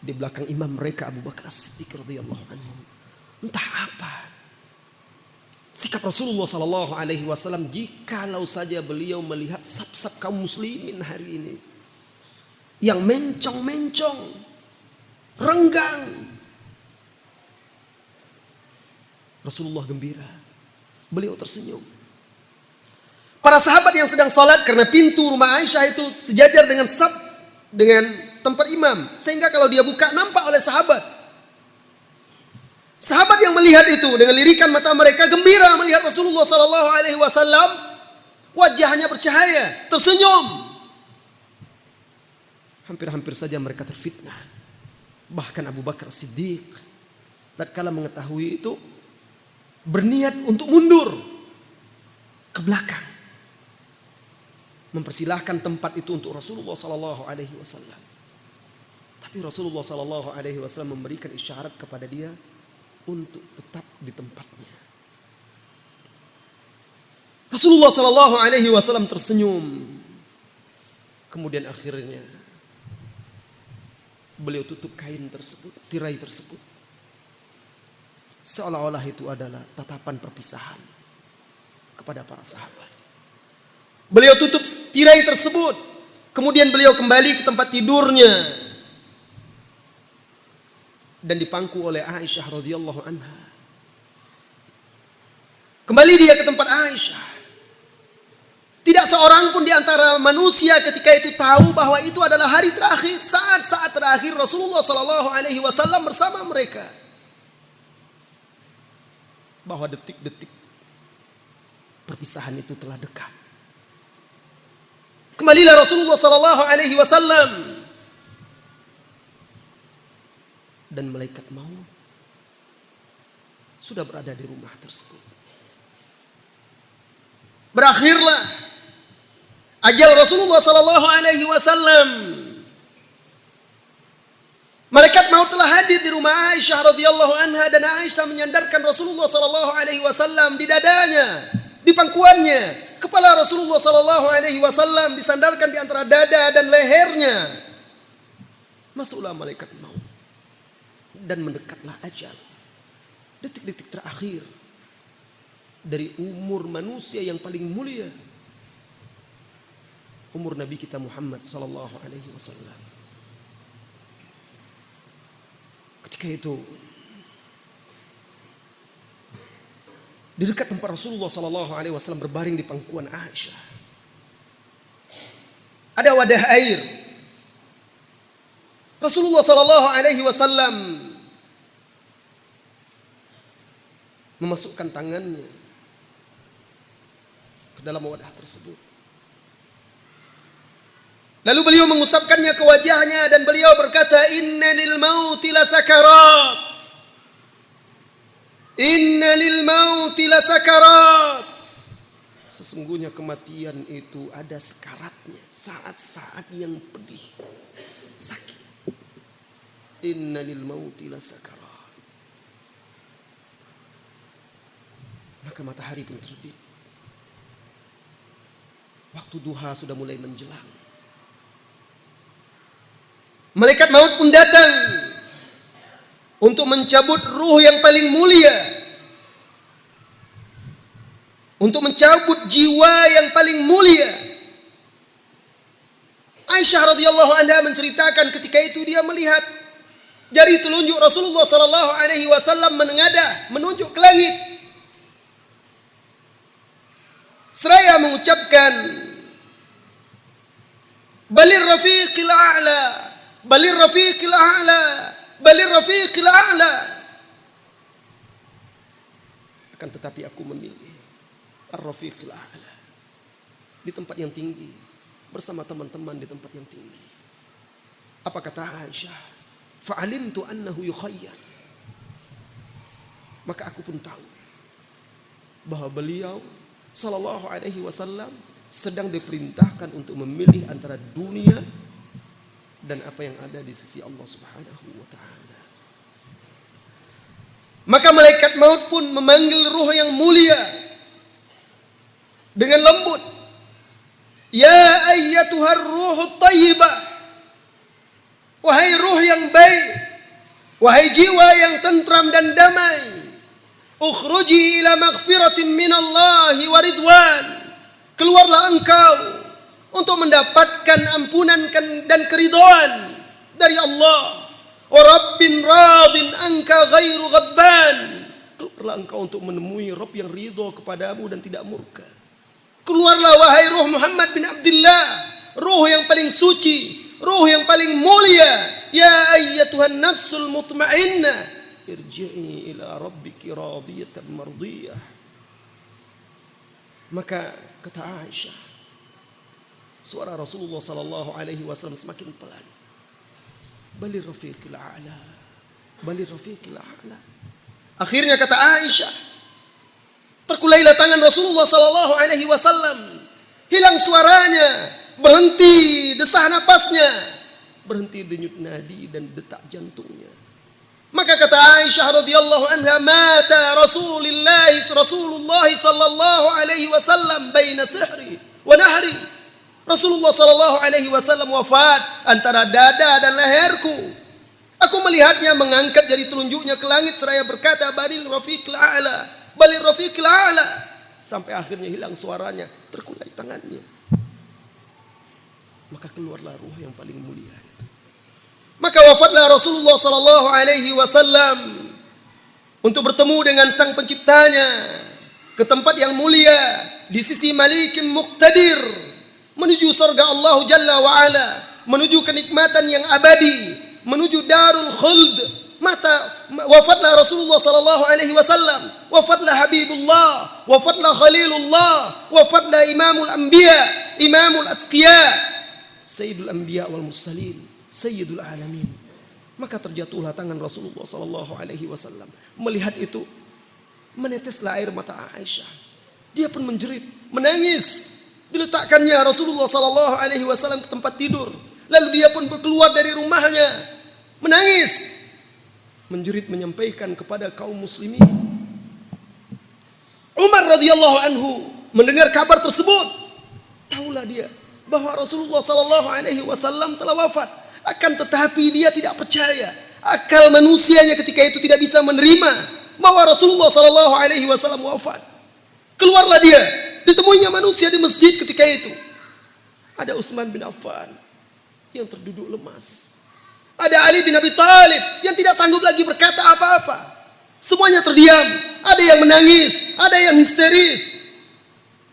Di belakang imam mereka Abu Bakar As-Siddiq radhiyallahu anhu. Entah apa sikap Rasulullah sallallahu alaihi wasallam jikalau saja beliau melihat saf-saf kaum muslimin hari ini yang mencong-mencong, renggang. Rasulullah gembira. Beliau tersenyum. Para sahabat yang sedang salat, karena pintu rumah Aisyah itu sejajar dengan saf dengan tempat imam, sehingga kalau dia buka nampak oleh sahabat. Sahabat yang melihat itu dengan lirikan mata mereka gembira melihat Rasulullah sallallahu alaihi wasallam, wajahnya bercahaya, tersenyum. Hampir-hampir saja mereka terfitnah. Bahkan Abu Bakar Siddiq tatkala mengetahui itu berniat untuk mundur ke belakang, mempersilahkan tempat itu untuk Rasulullah sallallahu alaihi wasallam. Tapi Rasulullah sallallahu alaihi wasallam memberikan isyarat kepada dia untuk tetap di tempatnya. Rasulullah sallallahu alaihi wasallam tersenyum. Kemudian akhirnya beliau tutup kain tersebut, tirai tersebut. Seolah-olah itu adalah tatapan perpisahan kepada para sahabat. Beliau tutup tirai tersebut. Kemudian beliau kembali ke tempat tidurnya dan dipangku oleh Aisyah radhiyallahu anha. Kembali dia ke tempat Aisyah. Tidak seorang pun di antara manusia ketika itu tahu bahwa itu adalah hari terakhir, saat-saat terakhir Rasulullah sallallahu alaihi wasallam bersama mereka. Bahwa detik-detik perpisahan itu telah dekat. Kembalilah Rasulullah sallallahu alaihi wasallam dan malaikat maut sudah berada di rumah tersebut. Berakhirlah ajal Rasulullah sallallahu alaihi wasallam. Malaikat maut telah hadir di rumah Aisyah radhiyallahu anha dan Aisyah menyandarkan Rasulullah sallallahu alaihi wasallam di dadanya, di pangkuannya. Kepala Rasulullah sallallahu alaihi wasallam disandarkan di antara dada dan lehernya. Masuklah malaikat maut dan mendekatlah ajal. Detik-detik terakhir dari umur manusia yang paling mulia, umur Nabi kita Muhammad sallallahu alaihi wasallam. Ketika itu di dekat tempat Rasulullah sallallahu alaihi wasallam berbaring di pangkuan Aisyah, ada wadah air. Rasulullah sallallahu alaihi wasallam memasukkan tangannya ke dalam wadah tersebut. Lalu beliau mengusapkannya ke wajahnya dan beliau berkata, "Inna lil mauti lasakarat. Inna lil mauti lasakarat." Sesungguhnya kematian itu ada sekaratnya, saat-saat yang pedih, sakit. Inna lil mauti lasakarat. Maka matahari pun terbit. Waktu duha sudah mulai menjelang. Malaikat maut pun datang untuk mencabut ruh yang paling mulia, untuk mencabut jiwa yang paling mulia. Aisyah radhiyallahu anha menceritakan ketika itu dia melihat jari telunjuk Rasulullah sallallahu alaihi wasallam menengadah menunjuk ke langit, seraya mengucapkan, "Balir rafiqil a'la, balir rafiqil a'la, balir rafiqil a'la." Akan tetapi aku memilih ar-rafiqil a'la, di tempat yang tinggi, bersama teman-teman di tempat yang tinggi. Apa kata Aisyah? Fa'alimtu annahu yukhayyar. Maka aku pun tahu bahwa beliau sallallahu alaihi wasallam sedang diperintahkan untuk memilih antara dunia dan apa yang ada di sisi Allah Subhanahu wa taala. Maka malaikat maut pun memanggil ruh yang mulia dengan lembut. Ya ayyatuhar ruhut thayyibah. Wahai ruh yang baik, wahai jiwa yang tentram dan damai, ukhruji ila maghfiratin minallahi wa ridwan. Keluarlah engkau untuk mendapatkan ampunan dan keridhaan dari Allah. Wa rabbin radin anka ghairu ghadban. Keluarlah engkau untuk menemui Rabb yang ridho kepadamu dan tidak murka. Keluarlah wahai ruh Muhammad bin Abdullah, ruh yang paling suci, ruh yang paling mulia. Ya ayyatuhan nafsul mutmainnah, irji'i ila rabbiki radiyatan mardiyah. Maka kata Aisyah, suara Rasulullah sallallahu alaihi wasallam semakin pelan. Balir rafiqil a'la, balir rafiqil a'la. Akhirnya kata Aisyah, terkulailah tangan Rasulullah sallallahu alaihi wasallam, hilang suaranya, berhenti desah napasnya, berhenti denyut nadi dan detak jantungnya. Maka kata Aisyah radhiyallahu anha, mata Rasulullah sallallahu alaihi wasallam baina sihri wa nahri. Rasulullah sallallahu alaihi wasallam wafat antara dada dan leherku. Aku melihatnya mengangkat jari telunjuknya ke langit seraya berkata, balil rafiqil a'la, balil rafiqil a'la. Sampai akhirnya hilang suaranya, terkulai tangannya. Maka keluarlah ruh yang paling mulia itu. Maka wafatlah Rasulullah sallallahu alaihi wasallam untuk bertemu dengan sang penciptanya ke tempat yang mulia di sisi Malikim Muqtadir, menuju surga Allah Jalla wa Ala, menuju kenikmatan yang abadi, menuju Darul Khuld. Wafatlah Rasulullah sallallahu alaihi wasallam, wafatlah Habibullah, wafatlah Khalilullah, wafatlah Imamul Anbiya, Imamul Atqiya, Sayyidul Anbiya wal Mursalin, Sayyidul Alamin. Maka terjatuhlah tangan Rasulullah sallallahu alaihi wasallam. Melihat itu, meneteslah air mata Aisyah. Dia pun menjerit, menangis. Diletakkannya Rasulullah sallallahu alaihi wasallam ke tempat tidur. Lalu dia pun keluar dari rumahnya menangis, menjerit menyampaikan kepada kaum muslimin. Umar radhiyallahu anhu mendengar kabar tersebut, tahulah dia bahwa Rasulullah sallallahu alaihi wasallam telah wafat. Akan tetapi dia tidak percaya. Akal manusianya ketika itu tidak bisa menerima bahwa Rasulullah sallallahu alaihi wasallam wafat. Keluarlah dia, ditemuinya manusia di masjid ketika itu. Ada Utsman bin Affan yang terduduk lemas. Ada Ali bin Abi Thalib yang tidak sanggup lagi berkata apa-apa. Semuanya terdiam. Ada yang menangis, ada yang histeris.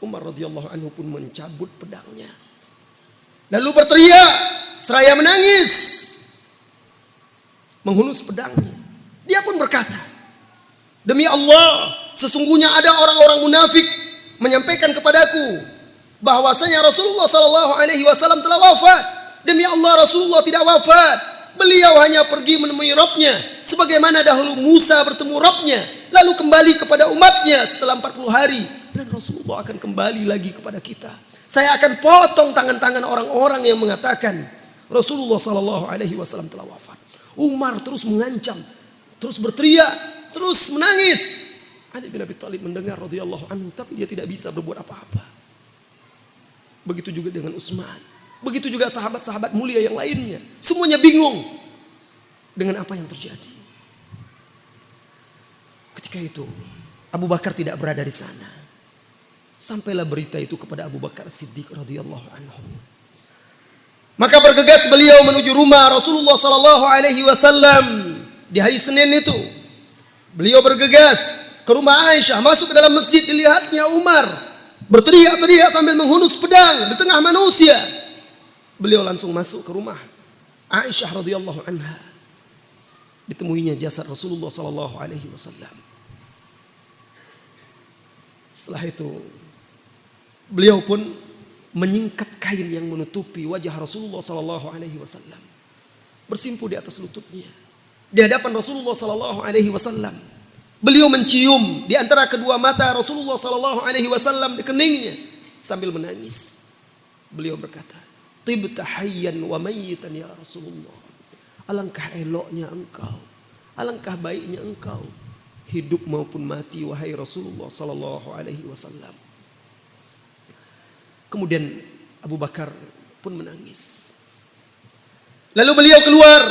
Umar radhiyallahu anhu pun mencabut pedangnya, lalu berteriak seraya menangis, menghunus pedangnya. Dia pun berkata, demi Allah, sesungguhnya ada orang-orang munafik menyampaikan kepadaku bahwasanya Rasulullah sallallahu alaihi wasallam telah wafat. Demi Allah, Rasulullah tidak wafat. Beliau hanya pergi menemui Rabbnya, sebagaimana dahulu Musa bertemu Rabbnya, lalu kembali kepada umatnya setelah 40 hari. Dan Rasulullah akan kembali lagi kepada kita. Saya akan potong tangan-tangan orang-orang yang mengatakan Rasulullah sallallahu alaihi wasallam telah wafat. Umar terus mengancam, terus berteriak, terus menangis. Ali bin Abi Thalib mendengar radhiyallahu anhu, tapi dia tidak bisa berbuat apa-apa. Begitu juga dengan Utsman. Begitu juga sahabat-sahabat mulia yang lainnya. Semuanya bingung dengan apa yang terjadi. Ketika itu Abu Bakar tidak berada di sana. Sampailah berita itu kepada Abu Bakar Siddiq radhiyallahu anhu. Maka bergegas beliau menuju rumah Rasulullah sallallahu alaihi wasallam di hari Senin itu. Beliau bergegas ke rumah Aisyah, masuk ke dalam masjid, dilihatnya Umar berteriak-teriak sambil menghunus pedang di tengah manusia. Beliau langsung masuk ke rumah Aisyah radhiyallahu anha. Ditemuinya jasad Rasulullah sallallahu alaihi wasallam. Setelah itu beliau pun menyingkap kain yang menutupi wajah Rasulullah sallallahu alaihi wasallam, bersimpu di atas lututnya di hadapan Rasulullah sallallahu alaihi wasallam. Beliau mencium di antara kedua mata Rasulullah sallallahu alaihi wasallam di keningnya sambil menangis. Beliau berkata, "Tibta hayyan wa mayyitan ya Rasulullah." Alangkah eloknya engkau, alangkah baiknya engkau, hidup maupun mati wahai Rasulullah sallallahu alaihi wasallam. Kemudian Abu Bakar pun menangis. Lalu beliau keluar.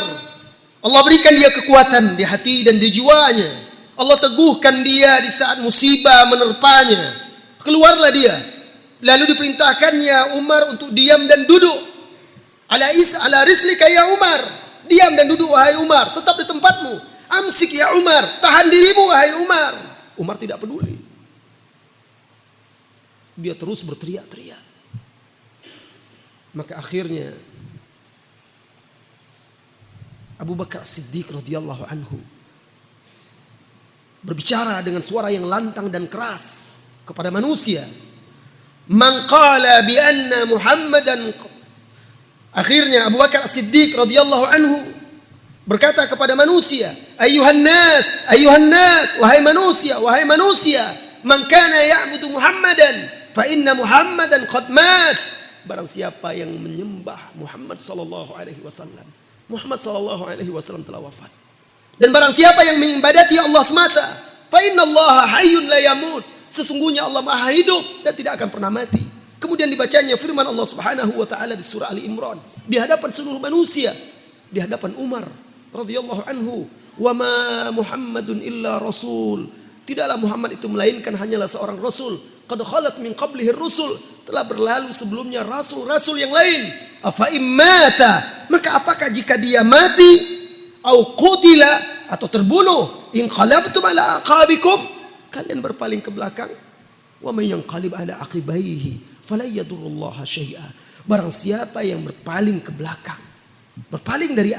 Allah berikan dia kekuatan di hati dan di jiwanya. Allah teguhkan dia di saat musibah menerpanya. Keluarlah dia. Lalu diperintahkannya Umar untuk diam dan duduk. Ala rislika ya Umar. Diam dan duduk wahai Umar. Tetap di tempatmu. Amsik ya Umar. Tahan dirimu wahai Umar. Umar tidak peduli. Dia terus berteriak-teriak. Maka akhirnya Abu Bakar Siddiq radhiyallahu anhu berbicara dengan suara yang lantang dan keras kepada manusia. Man qala bi anna Muhammadan. Akhirnya Abu Bakar Siddiq radhiyallahu anhu berkata kepada manusia, ayuhan nas, wahai manusia, man kana ya'budu Muhammadan fa inna Muhammadan qad mat. Barang siapa yang menyembah Muhammad sallallahu alaihi wasallam, Muhammad sallallahu alaihi wasallam telah wafat. Dan barang siapa yang mengibadati Allah semata, fa innallaha hayyun la yamut. Sesungguhnya Allah Maha hidup dan tidak akan pernah mati. Kemudian dibacanya firman Allah Subhanahu wa taala di surah Ali Imran di hadapan seluruh manusia, di hadapan Umar radhiyallahu anhu, wa ma Muhammadun illa rasul. Tidaklah Muhammad itu melainkan hanyalah seorang rasul. Qad khalat min qablihi rusul, telah berlalu sebelumnya rasul-rasul yang lain. Afa immata, maka apakah jika dia mati, au qutila, atau terbunuh, in qalabtum ala aqabikum, kalian berpaling ke belakang, wa may yanqalib ala aqibaihi fala yadurullaha syai'a. Barang siapa yang berpaling ke belakang, berpaling dari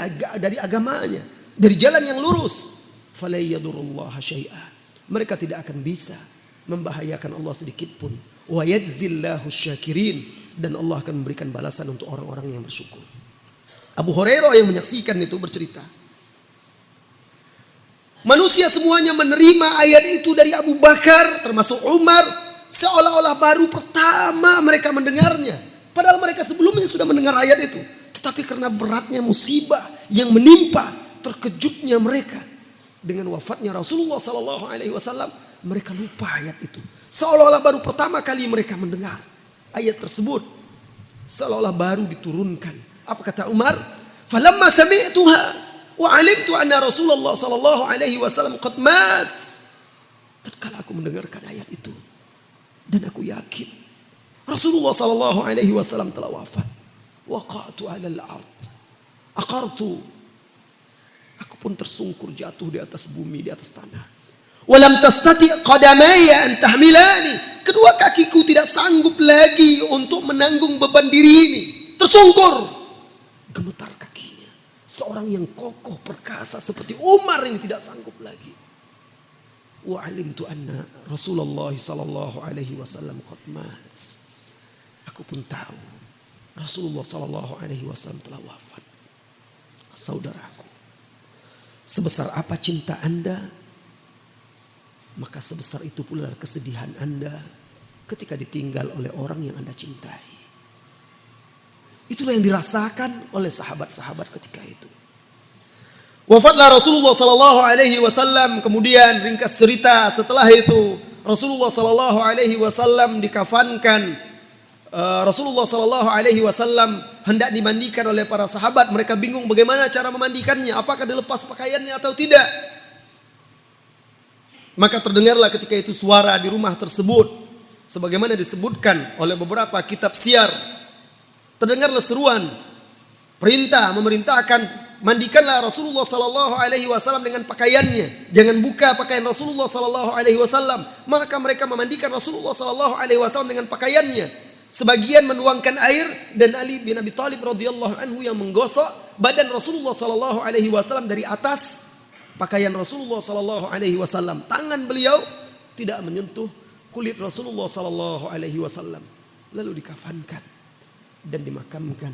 agamanya, dari jalan yang lurus, fala yadurullaha syai'a, mereka tidak akan bisa membahayakan Allah sedikit pun. Wa yajzillahu syakirin, dan Allah akan memberikan balasan untuk orang-orang yang bersyukur. Abu Hurairah yang menyaksikan itu bercerita, manusia semuanya menerima ayat itu dari Abu Bakar termasuk Umar seolah-olah baru pertama mereka mendengarnya, padahal mereka sebelumnya sudah mendengar ayat itu. Tetapi karena beratnya musibah yang menimpa terkejutnya mereka dengan wafatnya Rasulullah sallallahu alaihi wasallam, mereka lupa ayat itu. Seolah-olah baru pertama kali mereka mendengar ayat tersebut. Seolah-olah baru diturunkan. Apa kata Umar? Falamma sami'tuha wa 'alimtu anna Rasulullah sallallahu alaihi wasallam qad mat. Tatkala aku mendengarkan ayat itu dan aku yakin Rasulullah sallallahu alaihi wasallam telah wafat. Waqa'tu 'alal ard. Aqartu. Aku pun tersungkur jatuh di atas bumi, di atas tanah. Walam tastati qadamaya an tahmilani. Kedua kakiku tidak sanggup lagi untuk menanggung beban diri ini. Tersungkur. Gemetar kakinya. Seorang yang kokoh perkasa seperti Umar ini tidak sanggup lagi. Wa alimtu anna Rasulullah sallallahu alaihi wasallam qad mat. Aku pun tahu Rasulullah sallallahu alaihi wasallam telah wafat. Saudaraku, sebesar apa cinta Anda, maka sebesar itu pula kesedihan Anda ketika ditinggal oleh orang yang Anda cintai. Itulah yang dirasakan oleh sahabat-sahabat ketika itu. Wafatlah Rasulullah sallallahu alaihi wasallam, kemudian ringkas cerita setelah itu Rasulullah sallallahu alaihi wasallam dikafankan. Rasulullah sallallahu alaihi wasallam hendak dimandikan oleh para sahabat. Mereka bingung bagaimana cara memandikannya, apakah dilepas pakaiannya atau tidak. Maka terdengarlah ketika itu suara di rumah tersebut, sebagaimana disebutkan oleh beberapa kitab syiar. Terdengarlah seruan, perintah, memerintahkan, mandikanlah Rasulullah sallallahu alaihi wasallam dengan pakaiannya. Jangan buka pakaian Rasulullah sallallahu alaihi wasallam. Maka mereka memandikan Rasulullah sallallahu alaihi wasallam dengan pakaiannya. Sebagian menuangkan air dan Ali bin Abi Thalib radhiyallahu anhu yang menggosok badan Rasulullah sallallahu alaihi wasallam dari atas pakaian Rasulullah sallallahu alaihi wasallam. Tangan beliau tidak menyentuh kulit Rasulullah sallallahu alaihi wasallam. Lalu dikafankan dan dimakamkan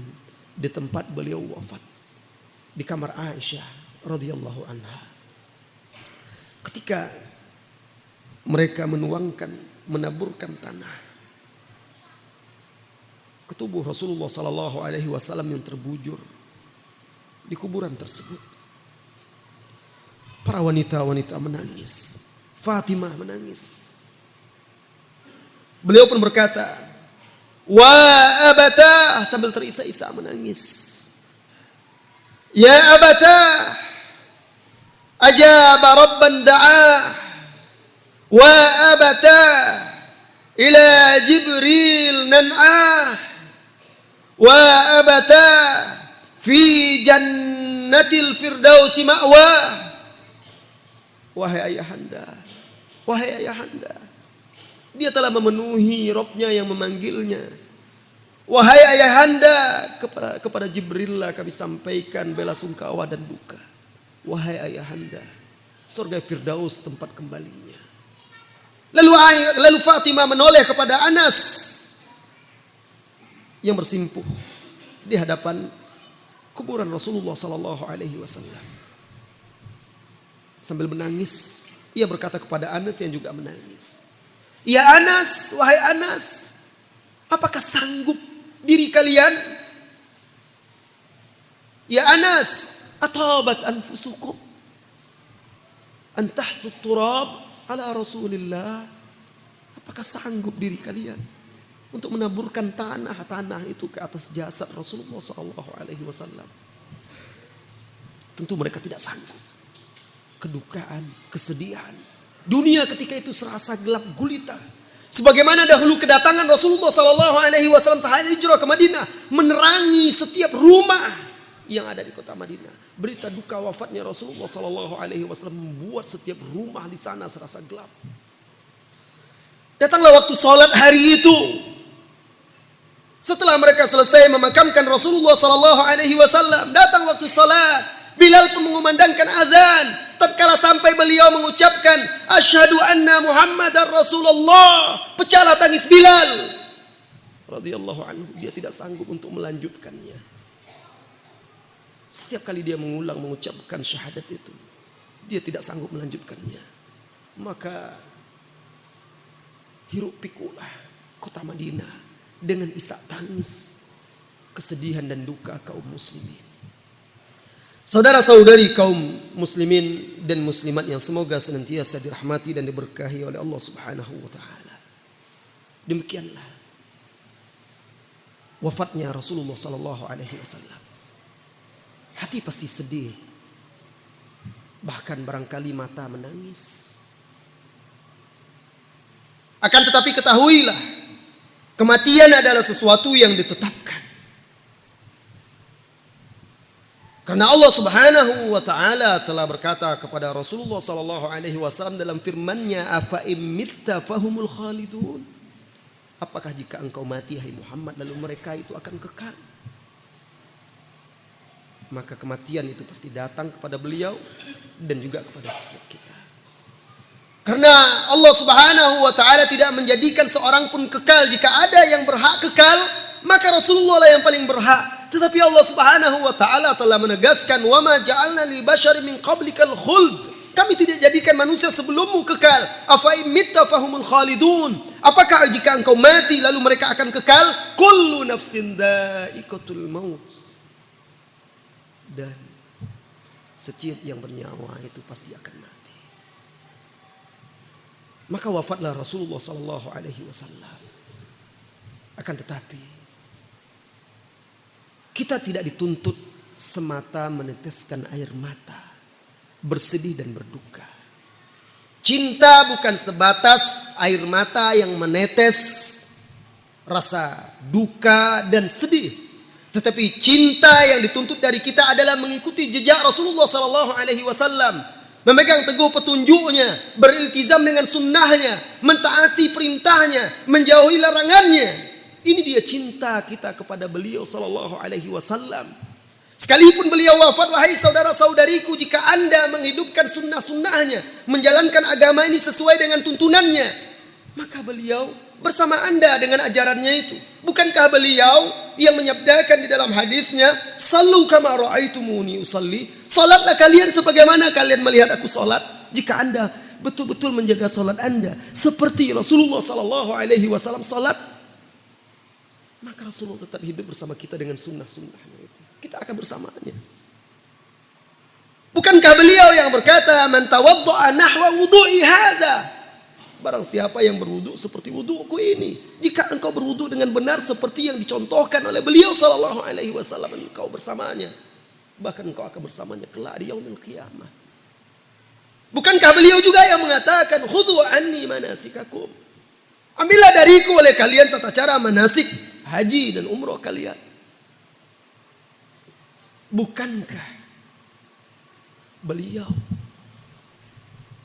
di tempat beliau wafat, di kamar Aisyah radhiyallahu anha. Ketika mereka menaburkan tanah ke tubuh Rasulullah sallallahu alaihi wasallam yang terbujur di kuburan tersebut, para wanita-wanita menangis. Fatimah menangis. Beliau pun berkata, "Wa abata," sambil terisak-isak menangis. "Ya abata, ajaba rabban da'ah. Wa abata, ila Jibril nan'ah. Wa abata, fi jannatil firdausi ma'wa." Wahai ayahanda, wahai ayahanda, dia telah memenuhi Robnya yang memanggilnya. Wahai ayahanda, kepada Jibril lah kami sampaikan bela sungkawa dan duka. Wahai ayahanda, surga Firdaus tempat kembalinya. Lalu Fatimah menoleh kepada Anas yang bersimpuh di hadapan kuburan Rasulullah sallallahu alaihi wasallam. Sambil menangis, ia berkata kepada Anas yang juga menangis, "Ya Anas, wahai Anas, apakah sanggup diri kalian? Ya Anas, atabat anfusukum an tahtut turab ala Rasulillah?" Apakah sanggup diri kalian untuk menaburkan tanah itu ke atas jasad Rasulullah sallallahu alaihi wasallam? Tentu mereka tidak sanggup. Kedukaan, kesedihan. Dunia ketika itu serasa gelap gulita. Sebagaimana dahulu kedatangan Rasulullah sallallahu alaihi wasallam saat hijrah ke Madinah menerangi setiap rumah yang ada di kota Madinah. Berita duka wafatnya Rasulullah sallallahu alaihi wasallam membuat setiap rumah di sana serasa gelap. Datanglah waktu salat hari itu. Setelah mereka selesai memakamkan Rasulullah sallallahu alaihi wasallam, datang waktu salat. Bilal pun mengumandangkan azan. Tatkala sampai beliau mengucapkan asyhadu anna Muhammadar Rasulullah, pecahlah tangis Bilal radhiyallahu anhu. Dia tidak sanggup untuk melanjutkannya. Setiap kali dia mengucapkan syahadat itu, dia tidak sanggup melanjutkannya. Maka hiruk pikulah kota Madinah dengan isak tangis, kesedihan dan duka kaum muslimin. Saudara-saudari kaum muslimin dan muslimat yang semoga senantiasa dirahmati dan diberkahi oleh Allah Subhanahu wa taala. Demikianlah wafatnya Rasulullah sallallahu alaihi wasallam. Hati pasti sedih. Bahkan barangkali mata menangis. Akan tetapi ketahuilah, kematian adalah sesuatu yang ditetapkan. Karena Allah Subhanahu wa taala telah berkata kepada Rasulullah sallallahu alaihi wasallam dalam firman-Nya, "Afa imitta fahumul khalidun." Apakah jika engkau mati hai Muhammad lalu mereka itu akan kekal? Maka kematian itu pasti datang kepada beliau dan juga kepada setiap kita. Karena Allah Subhanahu wa taala tidak menjadikan seorang pun kekal. Jika ada yang berhak kekal, maka Rasulullah lah yang paling berhak. Tetapi Allah Subhanahu wa taala telah menegaskan, "Wa ma ja'alna lil basyari min qablikal khuld." Kami tidak jadikan manusia sebelummu kekal. Afa imitta fahumul khalidun. Apakah jika engkau mati lalu mereka akan kekal? Kullu nafsin dha'iqatul maut. Dan setiap yang bernyawa itu pasti akan mati. Maka wafatlah Rasulullah sallallahu alaihi wasallam. Akan tetapi kita tidak dituntut semata meneteskan air mata, bersedih dan berduka. Cinta bukan sebatas air mata yang menetes rasa duka dan sedih. Tetapi cinta yang dituntut dari kita adalah mengikuti jejak Rasulullah sallallahu alaihi wasallam, memegang teguh petunjuknya, beriltizam dengan sunnahnya, mentaati perintahnya, menjauhi larangannya. Ini dia cinta kita kepada beliau sallallahu alaihi wasallam. Sekalipun beliau wafat, wahai saudara-saudariku, jika Anda menghidupkan sunnah-sunnahnya, menjalankan agama ini sesuai dengan tuntunannya, maka beliau bersama Anda dengan ajarannya itu. Bukankah beliau yang menyabdakan di dalam hadisnya, "Sallu kama ra'aitumuni usalli." Salatlah kalian sebagaimana kalian melihat aku salat. Jika Anda betul-betul menjaga salat Anda seperti Rasulullah sallallahu alaihi wasallam salat, maka Rasulullah tetap hidup bersama kita dengan sunnah-sunnahnya itu. Kita akan bersamanya. Bukankah beliau yang berkata, "Man tawadda'a nahwa wudu'i hadza." Barang siapa yang berwudu seperti wuduku ini, jika engkau berwudu dengan benar seperti yang dicontohkan oleh beliau sallallahu alaihi wasallam, engkau bersamanya. Bahkan engkau akan bersamanya kelak di yaumil qiyamah. Bukankah beliau juga yang mengatakan, "Khudhu anni manasikakum." Ambillah dariku oleh kalian tata cara manasik haji dan umrah kalian. Bukankah beliau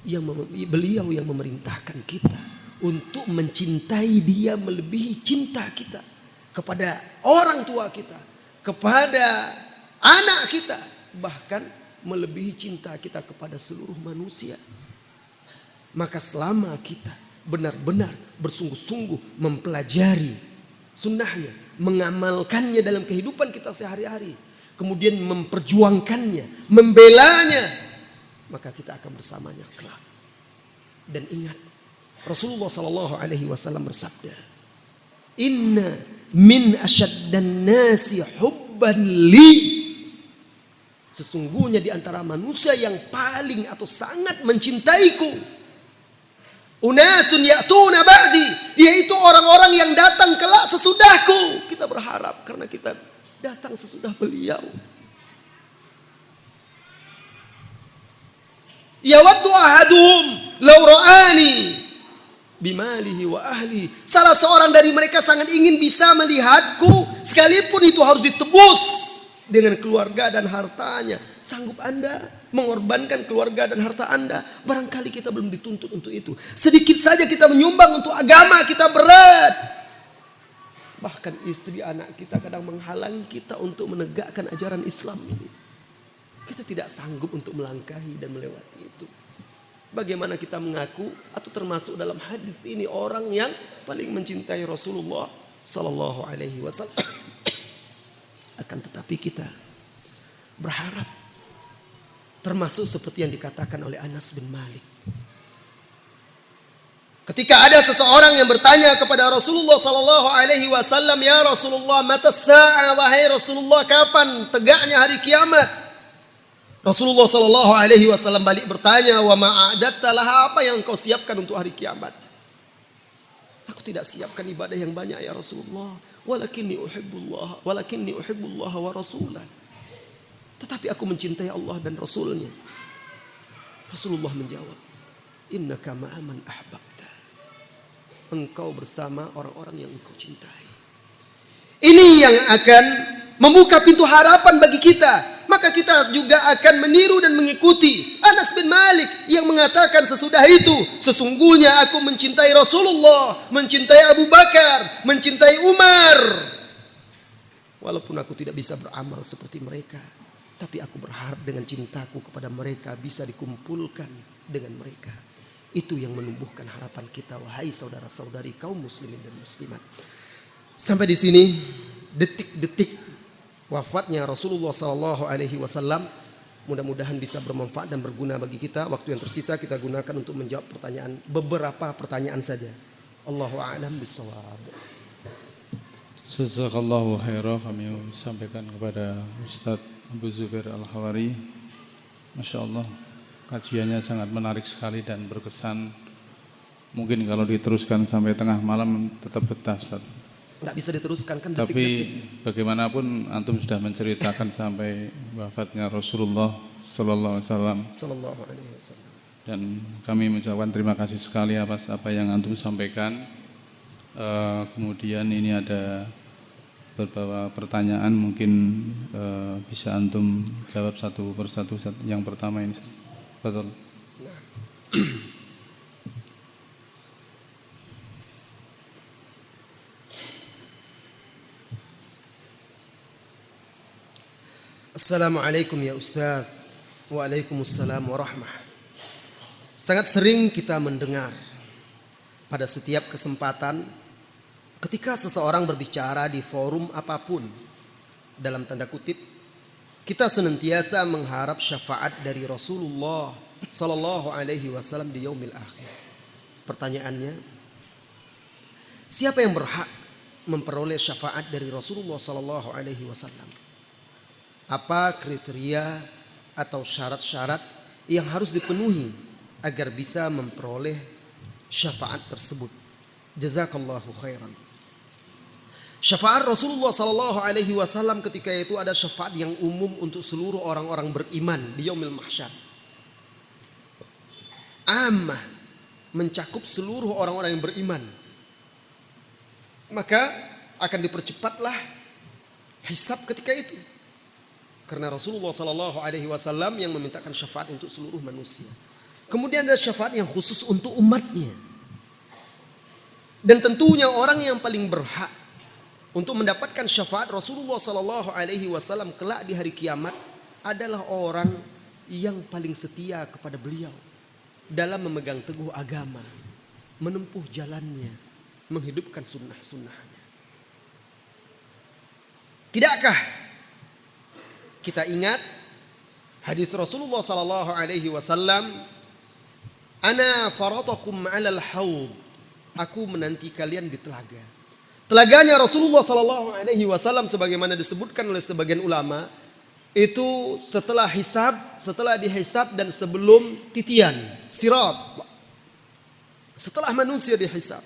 yang memerintahkan kita untuk mencintai dia melebihi cinta kita kepada orang tua kita, kepada anak kita, bahkan melebihi cinta kita kepada seluruh manusia. Maka selama kita benar-benar bersungguh-sungguh mempelajari sunnahnya, mengamalkannya dalam kehidupan kita sehari-hari, kemudian memperjuangkannya, membelanya, maka kita akan bersamanya kelak. Dan ingat, Rasulullah sallallahu alaihi wasallam bersabda, "Inna min asyaddan nasi hubban li." Sesungguhnya di antara manusia yang paling atau sangat mencintaiku, unasun ya'tuna ba'di, yaitu orang-orang yang datang kelak sesudahku. Kita berharap karena kita datang sesudah beliau. Yawaddu ahaduhum law ra'ani bimalihi wa ahli. Salah seorang dari mereka sangat ingin bisa melihatku, sekalipun itu harus ditebus dengan keluarga dan hartanya. Sanggup Anda mengorbankan keluarga dan harta Anda? Barangkali kita belum dituntut untuk itu. Sedikit saja kita menyumbang untuk agama kita berat. Bahkan istri anak kita kadang menghalangi kita untuk menegakkan ajaran Islam ini. Kita tidak sanggup untuk melangkahi dan melewati itu. Bagaimana kita mengaku atau termasuk dalam hadis ini orang yang paling mencintai Rasulullah sallallahu alaihi wasallam. Akan tetapi kita berharap termasuk seperti yang dikatakan oleh Anas bin Malik. Ketika ada seseorang yang bertanya kepada Rasulullah sallallahu alaihi wasallam, "Ya Rasulullah, mata sa'a, wahai Rasulullah, kapan tegaknya hari kiamat?" Rasulullah Shallallahu Alaihi Wasallam balik bertanya, wa ma'adatta laha, apa yang engkau siapkan untuk hari kiamat? Aku tidak siapkan ibadah yang banyak ya Rasulullah. Walakinni uhibbullah wa rasulah. Tetapi aku mencintai Allah dan Rasulnya. Rasulullah menjawab, innaka ma'aman ahbabta. Engkau bersama orang-orang yang engkau cintai. Ini yang akan membuka pintu harapan bagi kita. Maka kita juga akan meniru dan mengikuti Anas bin Malik yang mengatakan sesudah itu, sesungguhnya aku mencintai Rasulullah, mencintai Abu Bakar, mencintai Umar. Walaupun aku tidak bisa beramal seperti mereka, tapi aku berharap dengan cintaku kepada mereka bisa dikumpulkan dengan mereka. Itu yang menumbuhkan harapan kita, wahai saudara-saudari kaum muslimin dan muslimat. Sampai di sini detik-detik wafatnya Rasulullah Sallallahu Alaihi Wasallam, mudah-mudahan bisa bermanfaat dan berguna bagi kita. Waktu yang tersisa kita gunakan untuk menjawab beberapa pertanyaan saja. Allahu a'lam bishawab. Jazakallahu khairan, kami sampaikan kepada Ustadz Abu Zubair Al-Hawari. Masya Allah, kajiannya sangat menarik sekali dan berkesan. Mungkin kalau diteruskan sampai tengah malam tetap betah, Ustadz. Nggak bisa diteruskan kan detik-detik. Tapi bagaimanapun antum sudah menceritakan sampai wafatnya Rasulullah Sallallahu Alaihi Wasallam. Dan kami mengucapkan terima kasih sekali atas apa yang antum sampaikan. Kemudian ini ada beberapa pertanyaan, mungkin bisa antum jawab satu persatu. Yang pertama ini, betul. Assalamualaikum ya Ustaz. Waalaikumsalam warahmah. Sangat sering kita mendengar pada setiap kesempatan ketika seseorang berbicara di forum apapun, dalam tanda kutip, kita senantiasa mengharap syafaat dari Rasulullah Sallallahu Alaihi Wasallam di yaumil akhir. Pertanyaannya, siapa yang berhak memperoleh syafaat dari Rasulullah Sallallahu Alaihi Wasallam? Apa kriteria atau syarat-syarat yang harus dipenuhi agar bisa memperoleh syafaat tersebut? Jazakallahu khairan. Syafaat Rasulullah Sallallahu Alaihi Wasallam ketika itu ada syafaat yang umum untuk seluruh orang-orang beriman di yaumil mahsyar. Ammah, mencakup seluruh orang-orang yang beriman. Maka akan dipercepatlah hisab ketika itu. Karena Rasulullah Sallallahu Alaihi Wasallam yang memintakan syafaat untuk seluruh manusia. Kemudian ada syafaat yang khusus untuk umatnya. Dan tentunya orang yang paling berhak untuk mendapatkan syafaat Rasulullah Sallallahu Alaihi Wasallam kelak di hari kiamat adalah orang yang paling setia kepada beliau dalam memegang teguh agama, menempuh jalannya, menghidupkan sunnah-sunnahnya. Tidakkah kita ingat hadis Rasulullah Sallallahu Alaihi Wasallam, ana faratakum alal haud, aku menanti kalian di telaga. Telaganya Rasulullah Sallallahu Alaihi Wasallam sebagaimana disebutkan oleh sebagian ulama itu setelah dihisab dan sebelum titian sirat, setelah manusia dihisab.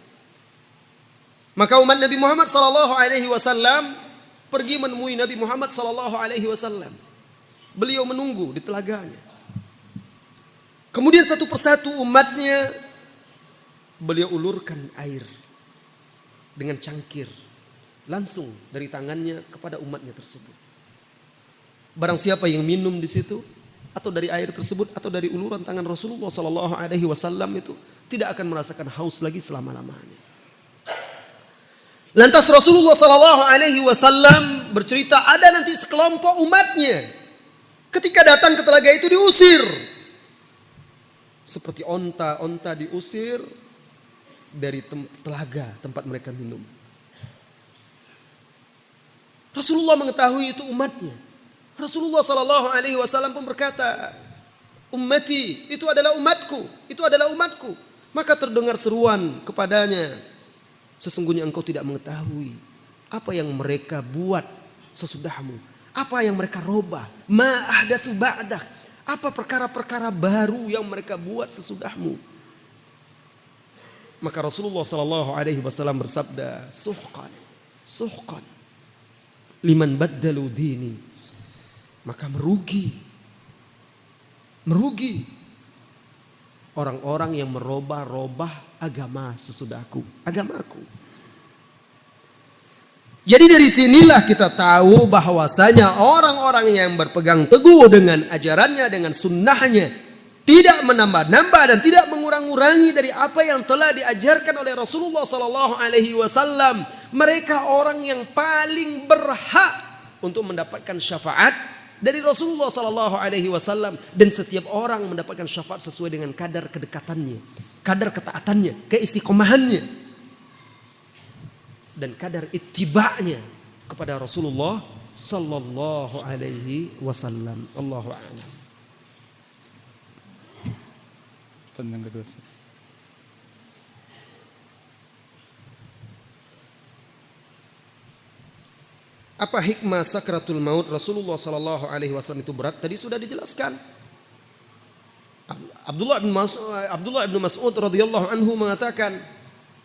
Maka umat Nabi Muhammad Sallallahu Alaihi Wasallam pergi menemui Nabi Muhammad Sallallahu Alaihi Wasallam. Beliau menunggu di telaganya. Kemudian satu persatu umatnya beliau ulurkan air dengan cangkir langsung dari tangannya kepada umatnya tersebut. Barang siapa yang minum di situ atau dari air tersebut atau dari uluran tangan Rasulullah Sallallahu Alaihi Wasallam itu tidak akan merasakan haus lagi selama-lamanya. Lantas Rasulullah Sallallahu Alaihi Wasallam bercerita ada nanti sekelompok umatnya ketika datang ke telaga itu diusir seperti onta diusir dari telaga tempat mereka minum. Rasulullah mengetahui itu umatnya. Rasulullah Sallallahu Alaihi Wasallam pun berkata, ummati, itu adalah umatku, itu adalah umatku. Maka terdengar seruan kepadanya, sesungguhnya engkau tidak mengetahui apa yang mereka buat sesudahmu, apa yang mereka robah, ma ahdatsu ba'dak, Apa perkara-perkara baru yang mereka buat sesudahmu? Maka Rasulullah sallallahu alaihi wasallam bersabda, suhqan, suhqan liman baddalu dini. Maka merugi orang-orang yang merubah-rubah agama sesudahku, agamaku. Jadi dari sinilah kita tahu bahwasanya orang-orang yang berpegang teguh dengan ajarannya, dengan sunnahnya, tidak menambah-nambah dan tidak mengurang-urangi dari apa yang telah diajarkan oleh Rasulullah sallallahu alaihi wasallam, mereka orang yang paling berhak untuk mendapatkan syafaat dari Rasulullah sallallahu alaihi wasallam, dan setiap orang mendapatkan syafaat sesuai dengan kadar kedekatannya, kadar ketaatannya, keistiqomahannya, dan kadar ittiba'nya kepada Rasulullah sallallahu alaihi wasallam. Allahu a'lam. Yang kedua. Apa hikmah sakratul maut Rasulullah sallallahu alaihi wasallam itu berat? Tadi sudah dijelaskan. Abdullah bin Mas'ud radhiyallahu anhu mengatakan,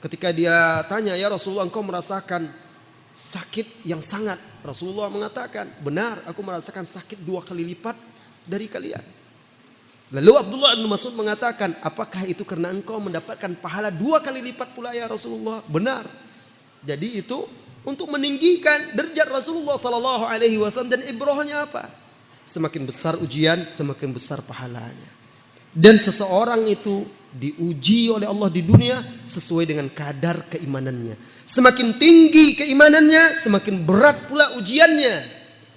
ketika dia tanya, ya Rasulullah, engkau merasakan sakit yang sangat? Rasulullah mengatakan, benar, aku merasakan sakit 2 kali lipat dari kalian. Lalu Abdullah bin Mas'ud mengatakan, apakah itu karena engkau mendapatkan pahala 2 kali lipat pula ya Rasulullah? Benar. Jadi itu untuk meninggikan derajat Rasulullah sallallahu alaihi wasallam, dan ibrahnya apa? Semakin besar ujian, semakin besar pahalanya. Dan seseorang itu diuji oleh Allah di dunia sesuai dengan kadar keimanannya. Semakin tinggi keimanannya, semakin berat pula ujiannya.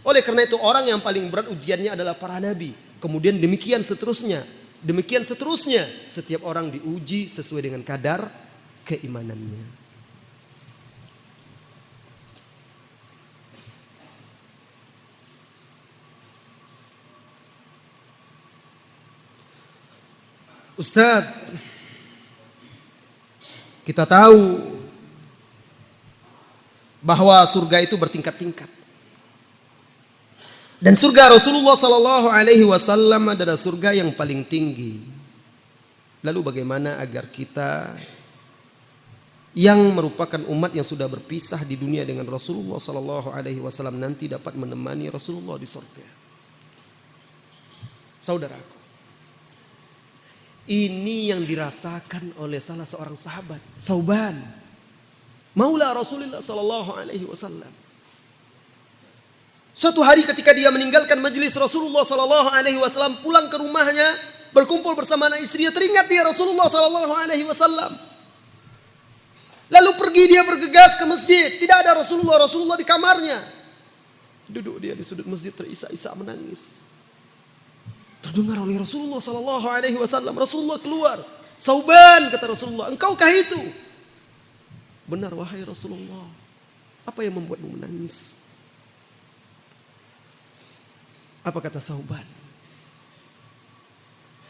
Oleh karena itu orang yang paling berat ujiannya adalah para nabi. Kemudian demikian seterusnya. Demikian seterusnya. Setiap orang diuji sesuai dengan kadar keimanannya. Ustaz, kita tahu bahwa surga itu bertingkat-tingkat. Dan surga Rasulullah sallallahu alaihi wasallam adalah surga yang paling tinggi. Lalu bagaimana agar kita yang merupakan umat yang sudah berpisah di dunia dengan Rasulullah sallallahu alaihi wasallam nanti dapat menemani Rasulullah di surga? Saudaraku, ini yang dirasakan oleh salah seorang sahabat, Thauban, maula Rasulullah sallallahu alaihi wasallam. Suatu hari ketika dia meninggalkan majelis Rasulullah sallallahu alaihi wasallam, pulang ke rumahnya, berkumpul bersama anak istrinya, teringat dia Rasulullah sallallahu alaihi wasallam. Lalu pergi dia bergegas ke masjid, tidak ada Rasulullah, Rasulullah di kamarnya. Duduk dia di sudut masjid terisak-isak menangis. Terdengar oleh Rasulullah sallallahu alaihi wasallam, Rasulullah keluar. Thauban, kata Rasulullah, engkaukah itu? Benar wahai Rasulullah. Apa yang membuatmu menangis? Apa kata Thauban?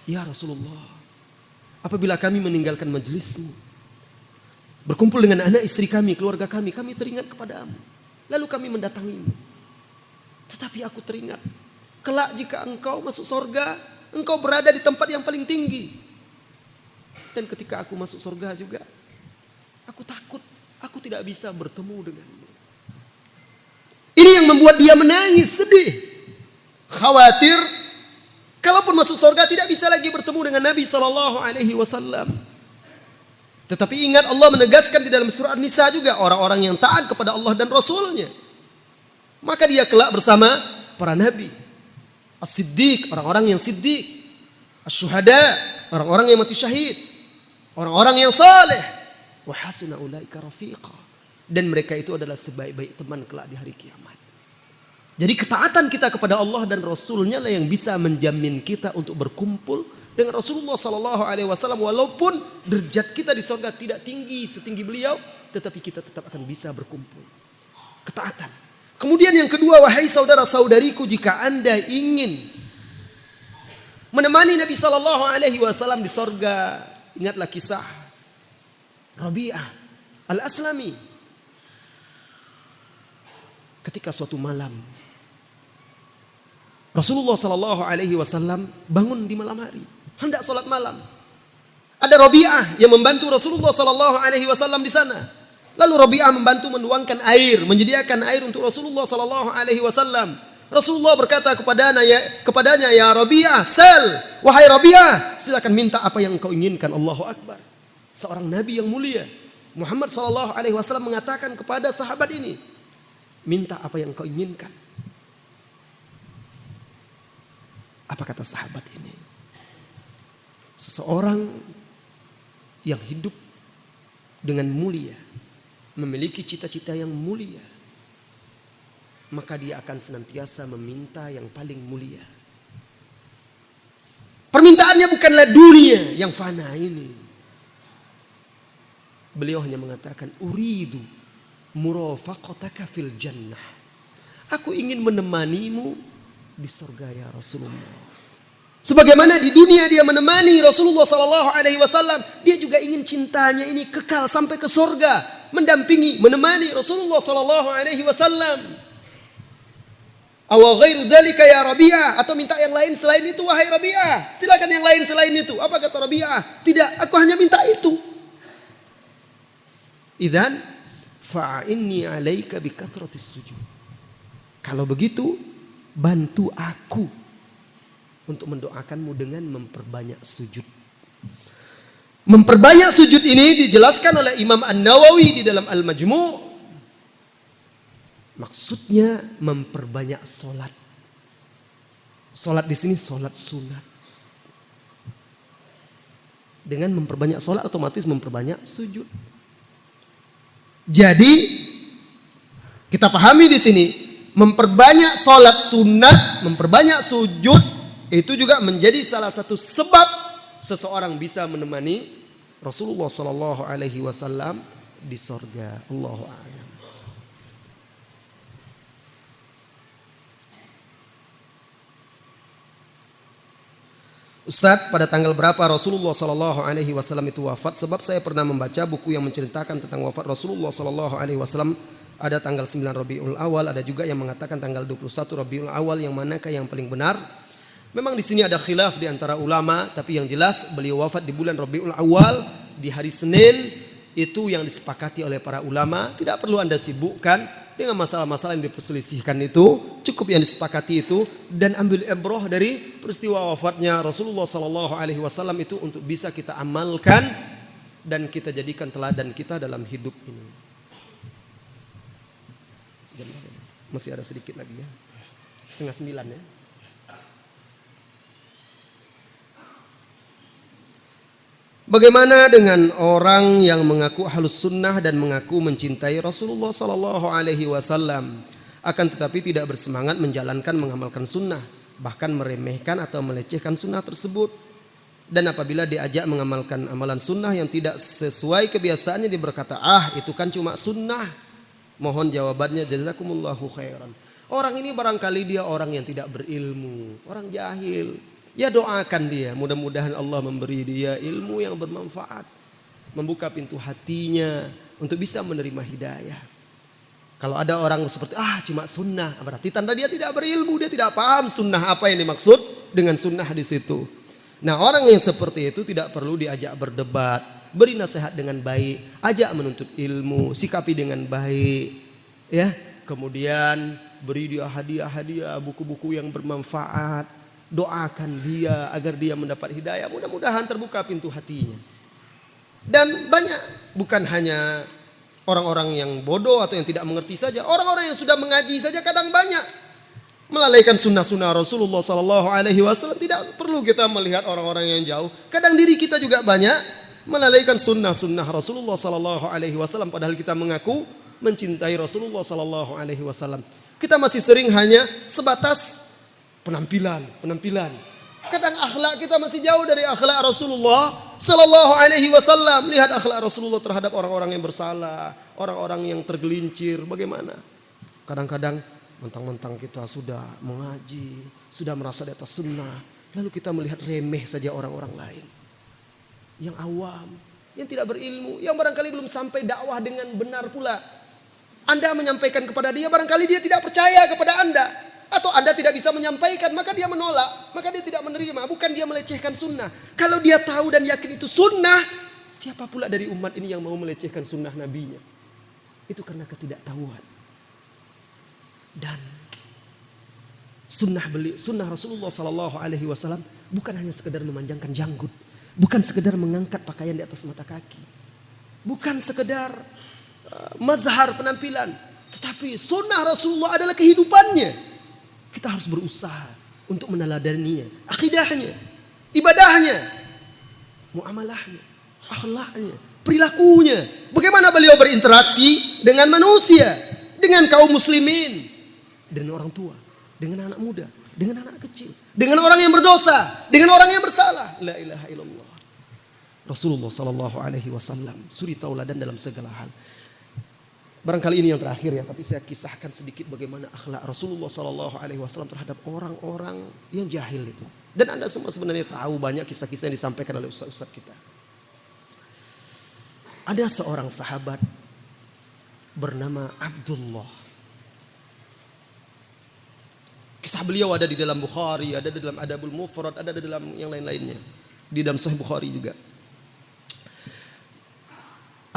Ya Rasulullah, apabila kami meninggalkan majelismu, berkumpul dengan anak istri kami, keluarga kami teringat kepadamu. Lalu kami mendatangimu. Tetapi aku teringat, kelak jika engkau masuk surga, engkau berada di tempat yang paling tinggi. Dan ketika aku masuk surga juga, aku takut, aku tidak bisa bertemu denganmu. Ini yang membuat dia menangis, sedih. Khawatir, kalaupun masuk surga tidak bisa lagi bertemu dengan Nabi sallallahu alaihi wasallam. Tetapi ingat, Allah menegaskan di dalam surah An-Nisa juga, orang-orang yang taat kepada Allah dan Rasulnya, maka dia kelak bersama para nabi. As-Siddiq, orang-orang yang siddiq. As-Syuhada, orang-orang yang mati syahid. Orang-orang yang saleh. Wa hasuna ulaika rafiqa. Dan mereka itu adalah sebaik-baik teman kelak di hari kiamat. Jadi ketaatan kita kepada Allah dan Rasulnya lah yang bisa menjamin kita untuk berkumpul dengan Rasulullah sallallahu alaihi wasallam, walaupun derajat kita di surga tidak tinggi setinggi beliau, tetapi kita tetap akan bisa berkumpul. Ketaatan. Kemudian yang kedua, wahai saudara-saudariku, jika Anda ingin menemani Nabi sallallahu alaihi wasallam di surga, ingatlah kisah Rabi'ah Al-Aslami. Ketika suatu malam Rasulullah Sallallahu Alaihi Wasallam bangun di malam hari, hendak sholat malam. Ada Rabi'ah yang membantu Rasulullah Sallallahu Alaihi Wasallam di sana. Lalu Rabi'ah membantu menuangkan air, menyediakan air untuk Rasulullah Sallallahu Alaihi Wasallam. Rasulullah berkata kepadanya, ya Rabi'ah, sel, wahai Rabi'ah, silakan minta apa yang engkau inginkan. Allahu Akbar. Seorang Nabi yang mulia, Muhammad Sallallahu Alaihi Wasallam mengatakan kepada sahabat ini, minta apa yang engkau inginkan. Apa kata sahabat ini? Seseorang yang hidup dengan mulia, memiliki cita-cita yang mulia, maka dia akan senantiasa meminta yang paling mulia. Permintaannya bukanlah dunia yang fana ini. Beliau hanya mengatakan, uridu murafaqataka fil jannah. Aku ingin menemanimu di surga ya Rasulullah. Sebagaimana di dunia dia menemani Rasulullah Sallallahu Alaihi Wasallam, dia juga ingin cintanya ini kekal sampai ke surga, mendampingi, menemani Rasulullah Sallallahu Alaihi Wasallam. Awa ghairu dzalika ya Rabi'ah, atau minta yang lain selain itu wahai Rabi'ah. Silakan yang lain selain itu. Apa kata Rabi'ah? Tidak, aku hanya minta itu. Idzan fa'inni 'alaika bi kathratis sujud. Kalau begitu, bantu aku untuk mendoakanmu dengan memperbanyak sujud. Memperbanyak sujud ini dijelaskan oleh Imam An-Nawawi di dalam Al-Majmu'. Maksudnya memperbanyak solat. Solat di sini solat sunat. Dengan memperbanyak solat otomatis memperbanyak sujud. Jadi kita pahami di sini, memperbanyak solat sunat, memperbanyak sujud, itu juga menjadi salah satu sebab seseorang bisa menemani Rasulullah Sallallahu Alaihi Wasallam di sorga. Allahu a'lam. Ustaz, pada tanggal berapa Rasulullah Sallallahu Alaihi Wasallam itu wafat? Sebab saya pernah membaca buku yang menceritakan tentang wafat Rasulullah Sallallahu Alaihi Wasallam. Ada tanggal 9 Rabiul Awal, ada juga yang mengatakan tanggal 21 Rabiul Awal. Yang manakah yang paling benar? Memang di sini ada khilaf di antara ulama, tapi yang jelas beliau wafat di bulan Rabiul Awal di hari Senin. Itu yang disepakati oleh para ulama. Tidak perlu Anda sibukkan dengan masalah-masalah yang diperselisihkan itu. Cukup yang disepakati itu, dan ambil ibrah dari peristiwa wafatnya Rasulullah Sallallahu Alaihi Wasallam itu untuk bisa kita amalkan dan kita jadikan teladan kita dalam hidup ini. Masih ada sedikit lagi ya, 8:30 ya. Bagaimana dengan orang yang mengaku ahlus sunnah dan mengaku mencintai Rasulullah Sallallahu Alaihi Wasallam, akan tetapi tidak bersemangat menjalankan mengamalkan sunnah, bahkan meremehkan atau melecehkan sunnah tersebut? Dan apabila diajak mengamalkan amalan sunnah yang tidak sesuai kebiasaannya, dia berkata, itu kan cuma sunnah. Mohon jawabannya, jazakumullahu khairan. Orang ini barangkali dia orang yang tidak berilmu, orang jahil. Ya doakan dia, mudah-mudahan Allah memberi dia ilmu yang bermanfaat, membuka pintu hatinya untuk bisa menerima hidayah. Kalau ada orang seperti cuma sunnah, berarti tanda dia tidak berilmu, dia tidak paham sunnah apa yang dimaksud dengan sunnah di situ. Nah, orang yang seperti itu tidak perlu diajak berdebat, beri nasihat dengan baik, ajak menuntut ilmu, sikapi dengan baik, ya. Kemudian beri dia hadiah-hadiah, buku-buku yang bermanfaat. Doakan dia agar dia mendapat hidayah, mudah-mudahan terbuka pintu hatinya. Dan banyak, bukan hanya orang-orang yang bodoh atau yang tidak mengerti saja, orang-orang yang sudah mengaji saja kadang banyak melalaikan sunnah-sunnah Rasulullah Sallallahu Alaihi Wasallam. Tidak perlu kita melihat orang-orang yang jauh, kadang diri kita juga banyak melalaikan sunnah-sunnah Rasulullah Sallallahu Alaihi Wasallam, padahal kita mengaku mencintai Rasulullah Sallallahu Alaihi Wasallam. Kita masih sering hanya sebatas penampilan. Kadang akhlak kita masih jauh dari akhlak Rasulullah Sallallahu Alaihi Wasallam. Lihat akhlak Rasulullah terhadap orang-orang yang bersalah, orang-orang yang tergelincir. Bagaimana? Kadang-kadang mentang-mentang kita sudah mengaji, sudah merasa di atas sunnah, lalu kita melihat remeh saja orang-orang lain yang awam, yang tidak berilmu, yang barangkali belum sampai dakwah dengan benar pula. Anda menyampaikan kepada dia, barangkali dia tidak percaya kepada Anda. Atau Anda tidak bisa menyampaikan, maka dia menolak, maka dia tidak menerima. Bukan dia melecehkan sunnah. Kalau dia tahu dan yakin itu sunnah, siapa pula dari umat ini yang mau melecehkan sunnah nabinya? Itu karena ketidaktahuan. Dan sunnah Rasulullah SAW bukan hanya sekedar memanjangkan janggut, bukan sekedar mengangkat pakaian di atas mata kaki, bukan sekedar mazhar penampilan, tetapi sunnah Rasulullah adalah kehidupannya. Kita harus berusaha untuk meneladaninya, akidahnya, ibadahnya, muamalahnya, akhlaknya, perilakunya. Bagaimana beliau berinteraksi dengan manusia, dengan kaum muslimin, dengan orang tua, dengan anak muda, dengan anak kecil, dengan orang yang berdosa, dengan orang yang bersalah. La ilaha illallah. Rasulullah sallallahu alaihi wasallam suri tauladan dalam segala hal. Barangkali ini yang terakhir ya, tapi saya kisahkan sedikit bagaimana akhlak Rasulullah sallallahu alaihi wasallam terhadap orang-orang yang jahil itu. Dan Anda semua sebenarnya tahu banyak kisah-kisah yang disampaikan oleh ustaz-ustaz kita. Ada seorang sahabat bernama Abdullah. Kisah beliau ada di dalam Bukhari, ada di dalam Adabul Mufrad, ada di dalam yang lain-lainnya. Di dalam Sahih Bukhari juga.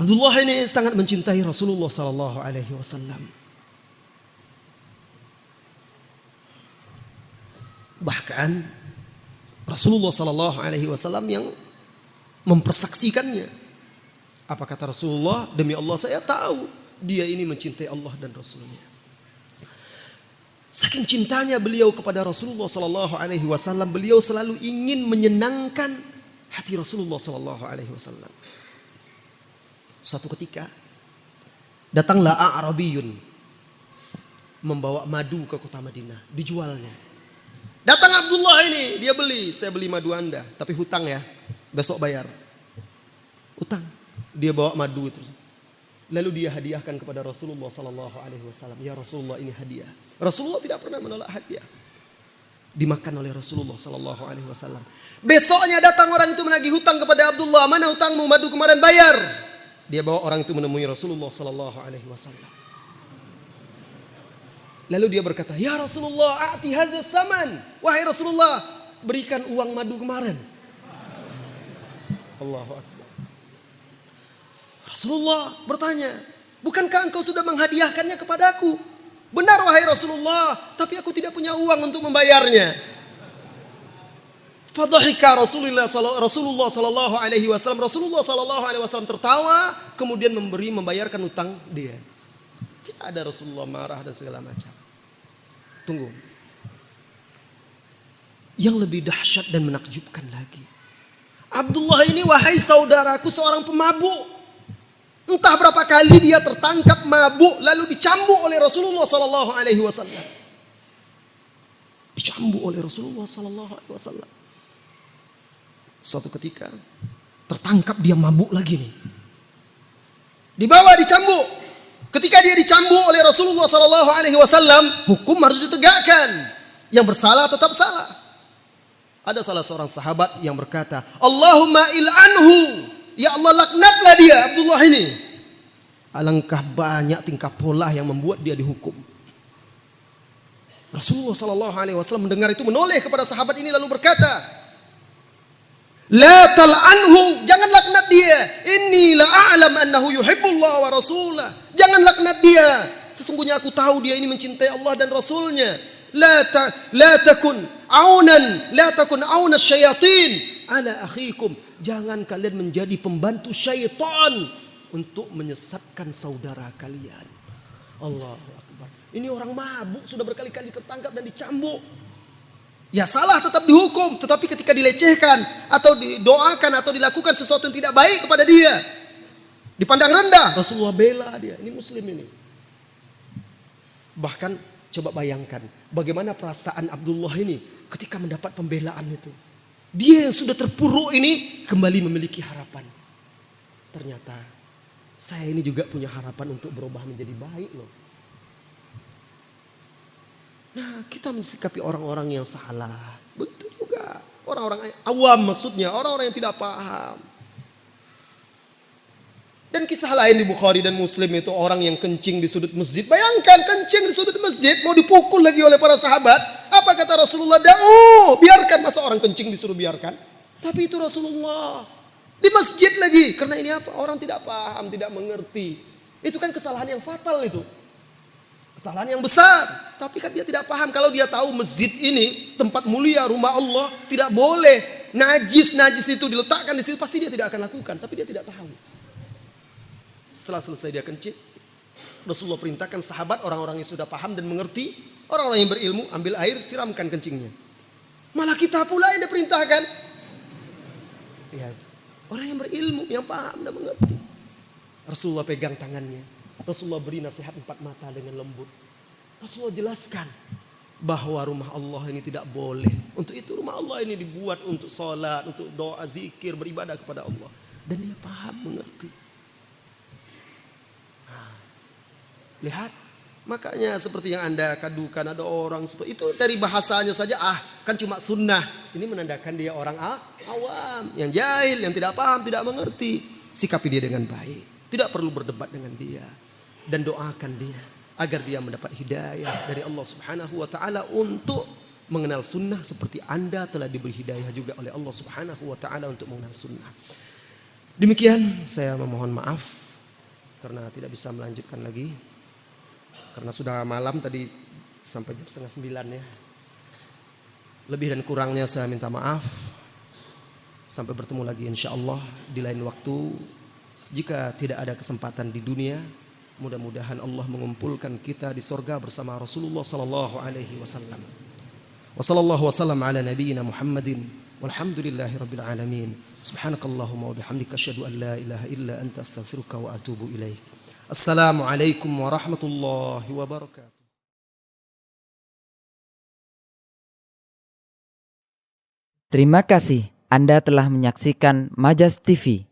Abdullah ini sangat mencintai Rasulullah sallallahu alaihi wasallam. Bahkan Rasulullah sallallahu alaihi wasallam yang mempersaksikannya. Apa kata Rasulullah? Demi Allah saya tahu dia ini mencintai Allah dan Rasulnya. Saking cintanya beliau kepada Rasulullah sallallahu alaihi wasallam, beliau selalu ingin menyenangkan hati Rasulullah sallallahu alaihi wasallam. Suatu ketika datanglah A'rabiyun membawa madu ke kota Madinah, dijualnya. Datang Abdullah ini, dia beli, saya beli madu Anda, tapi hutang ya, besok bayar. Hutang. Dia bawa madu itu. Lalu dia hadiahkan kepada Rasulullah sallallahu alaihi wasallam. Ya Rasulullah, ini hadiah. Rasulullah tidak pernah menolak hadiah. Dimakan oleh Rasulullah sallallahu alaihi wasallam. Besoknya datang orang itu menagih hutang kepada Abdullah. Mana hutangmu? Madu kemarin bayar. Dia bawa orang itu menemui Rasulullah sallallahu alaihi wasallam. Lalu dia berkata, "Ya Rasulullah, a'ti hadzal saman." Wahai Rasulullah, berikan uang madu kemarin. Allahu akbar. Rasulullah bertanya, "Bukankah engkau sudah menghadiahkannya kepadaku?" "Benar wahai Rasulullah, tapi aku tidak punya uang untuk membayarnya." Fadhahika Rasulullah sallallahu alaihi wasallam. Rasulullah sallallahu alaihi wasallam tertawa, kemudian membayarkan utang dia. Tidak ada Rasulullah marah dan segala macam. Tunggu. Yang lebih dahsyat dan menakjubkan lagi. Abdullah ini wahai saudaraku seorang pemabuk. Entah berapa kali dia tertangkap mabuk lalu dicambuk oleh Rasulullah sallallahu alaihi wasallam. Dicambuk oleh Rasulullah sallallahu alaihi wasallam. Suatu ketika tertangkap dia mabuk lagi nih. Dibawa dicambuk. Ketika dia dicambuk oleh Rasulullah sallallahu alaihi wasallam, hukum harus ditegakkan. Yang bersalah tetap salah. Ada salah seorang sahabat yang berkata, "Allahumma il'anhu." Ya Allah, laknatlah dia Abdullah ini. Alangkah banyak tingkah pola yang membuat dia dihukum. Rasulullah sallallahu alaihi wasallam mendengar itu menoleh kepada sahabat ini lalu berkata, "La tal'anhu." Jangan laknat dia. Inni la a'lam annahu yuhibbullah wa rasulah. Jangan laknat dia. Sesungguhnya aku tahu dia ini mencintai Allah dan Rasulnya. La takun auna syayatin ala akhikum. Jangan kalian menjadi pembantu syaitan untuk menyesatkan saudara kalian. Allahu akbar. Ini orang mabuk sudah berkali-kali tertangkap dan dicambuk. Ya salah tetap dihukum, tetapi ketika dilecehkan atau didoakan atau dilakukan sesuatu yang tidak baik kepada dia, dipandang rendah, Rasulullah bela dia. Ini muslim ini. Bahkan coba bayangkan bagaimana perasaan Abdullah ini ketika mendapat pembelaan itu. Dia yang sudah terpuruk ini kembali memiliki harapan. Ternyata saya ini juga punya harapan untuk berubah menjadi baik loh. Nah, kita mensikapi orang-orang yang salah. Begitu juga orang-orang awam, maksudnya orang-orang yang tidak paham. Dan kisah lain di Bukhari dan Muslim itu orang yang kencing di sudut masjid. Bayangkan kencing di sudut masjid mau dipukul lagi oleh para sahabat. Apa kata Rasulullah? Biarkan, masa orang kencing disuruh biarkan. Tapi itu Rasulullah. Di masjid lagi. Karena ini apa? Orang tidak paham, tidak mengerti. Itu kan kesalahan yang fatal itu. Kesalahan yang besar. Tapi kan dia tidak paham. Kalau dia tahu masjid ini tempat mulia, rumah Allah, tidak boleh najis itu diletakkan di situ, pasti dia tidak akan lakukan. Tapi dia tidak tahu. Setelah selesai dia kencing, Rasulullah perintahkan sahabat, orang-orang yang sudah paham dan mengerti, orang-orang yang berilmu, ambil air, siramkan kencingnya. Malah kita pula yang diperintahkan. Ya, orang yang berilmu, yang paham dan mengerti. Rasulullah pegang tangannya. Rasulullah beri nasihat 4 mata dengan lembut. Rasulullah jelaskan bahwa rumah Allah ini tidak boleh. Untuk itu rumah Allah ini dibuat untuk sholat, untuk doa, zikir, beribadah kepada Allah. Dan dia paham, mengerti. Lihat, makanya seperti yang Anda kadukan, ada orang seperti itu dari bahasanya saja, kan cuma sunnah. Ini menandakan dia orang awam, yang jahil, yang tidak paham, tidak mengerti. Sikapi dia dengan baik, tidak perlu berdebat dengan dia, dan doakan dia agar dia mendapat hidayah dari Allah Subhanahu wa taala untuk mengenal sunnah seperti Anda telah diberi hidayah juga oleh Allah Subhanahu wa taala untuk mengenal sunnah. Demikian, saya memohon maaf karena tidak bisa melanjutkan lagi. Karena sudah malam tadi sampai jam 8:30 ya. Lebih dan kurangnya saya minta maaf. Sampai bertemu lagi insyaallah di lain waktu. Jika tidak ada kesempatan di dunia, mudah-mudahan Allah mengumpulkan kita di sorga bersama Rasulullah sallallahu alaihi wasallam. Wa sallallahu wasallam ala nabiyyina Muhammadin walhamdulillahi rabbil alamin. Subhanakallahumma wa bihamdika asyhadu an la ilaha illa anta astaghfiruka wa atubu ilaik. Assalamualaikum warahmatullahi wabarakatuh. Terima kasih Anda telah menyaksikan Majas TV.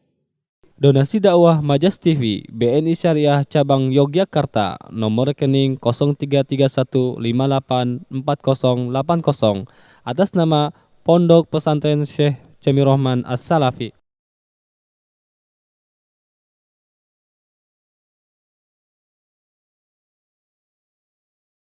Donasi dakwah Majas TV BNI Syariah Cabang Yogyakarta, nomor rekening 0331584080 atas nama Pondok Pesantren Syekh Jamirohman As-Salafi.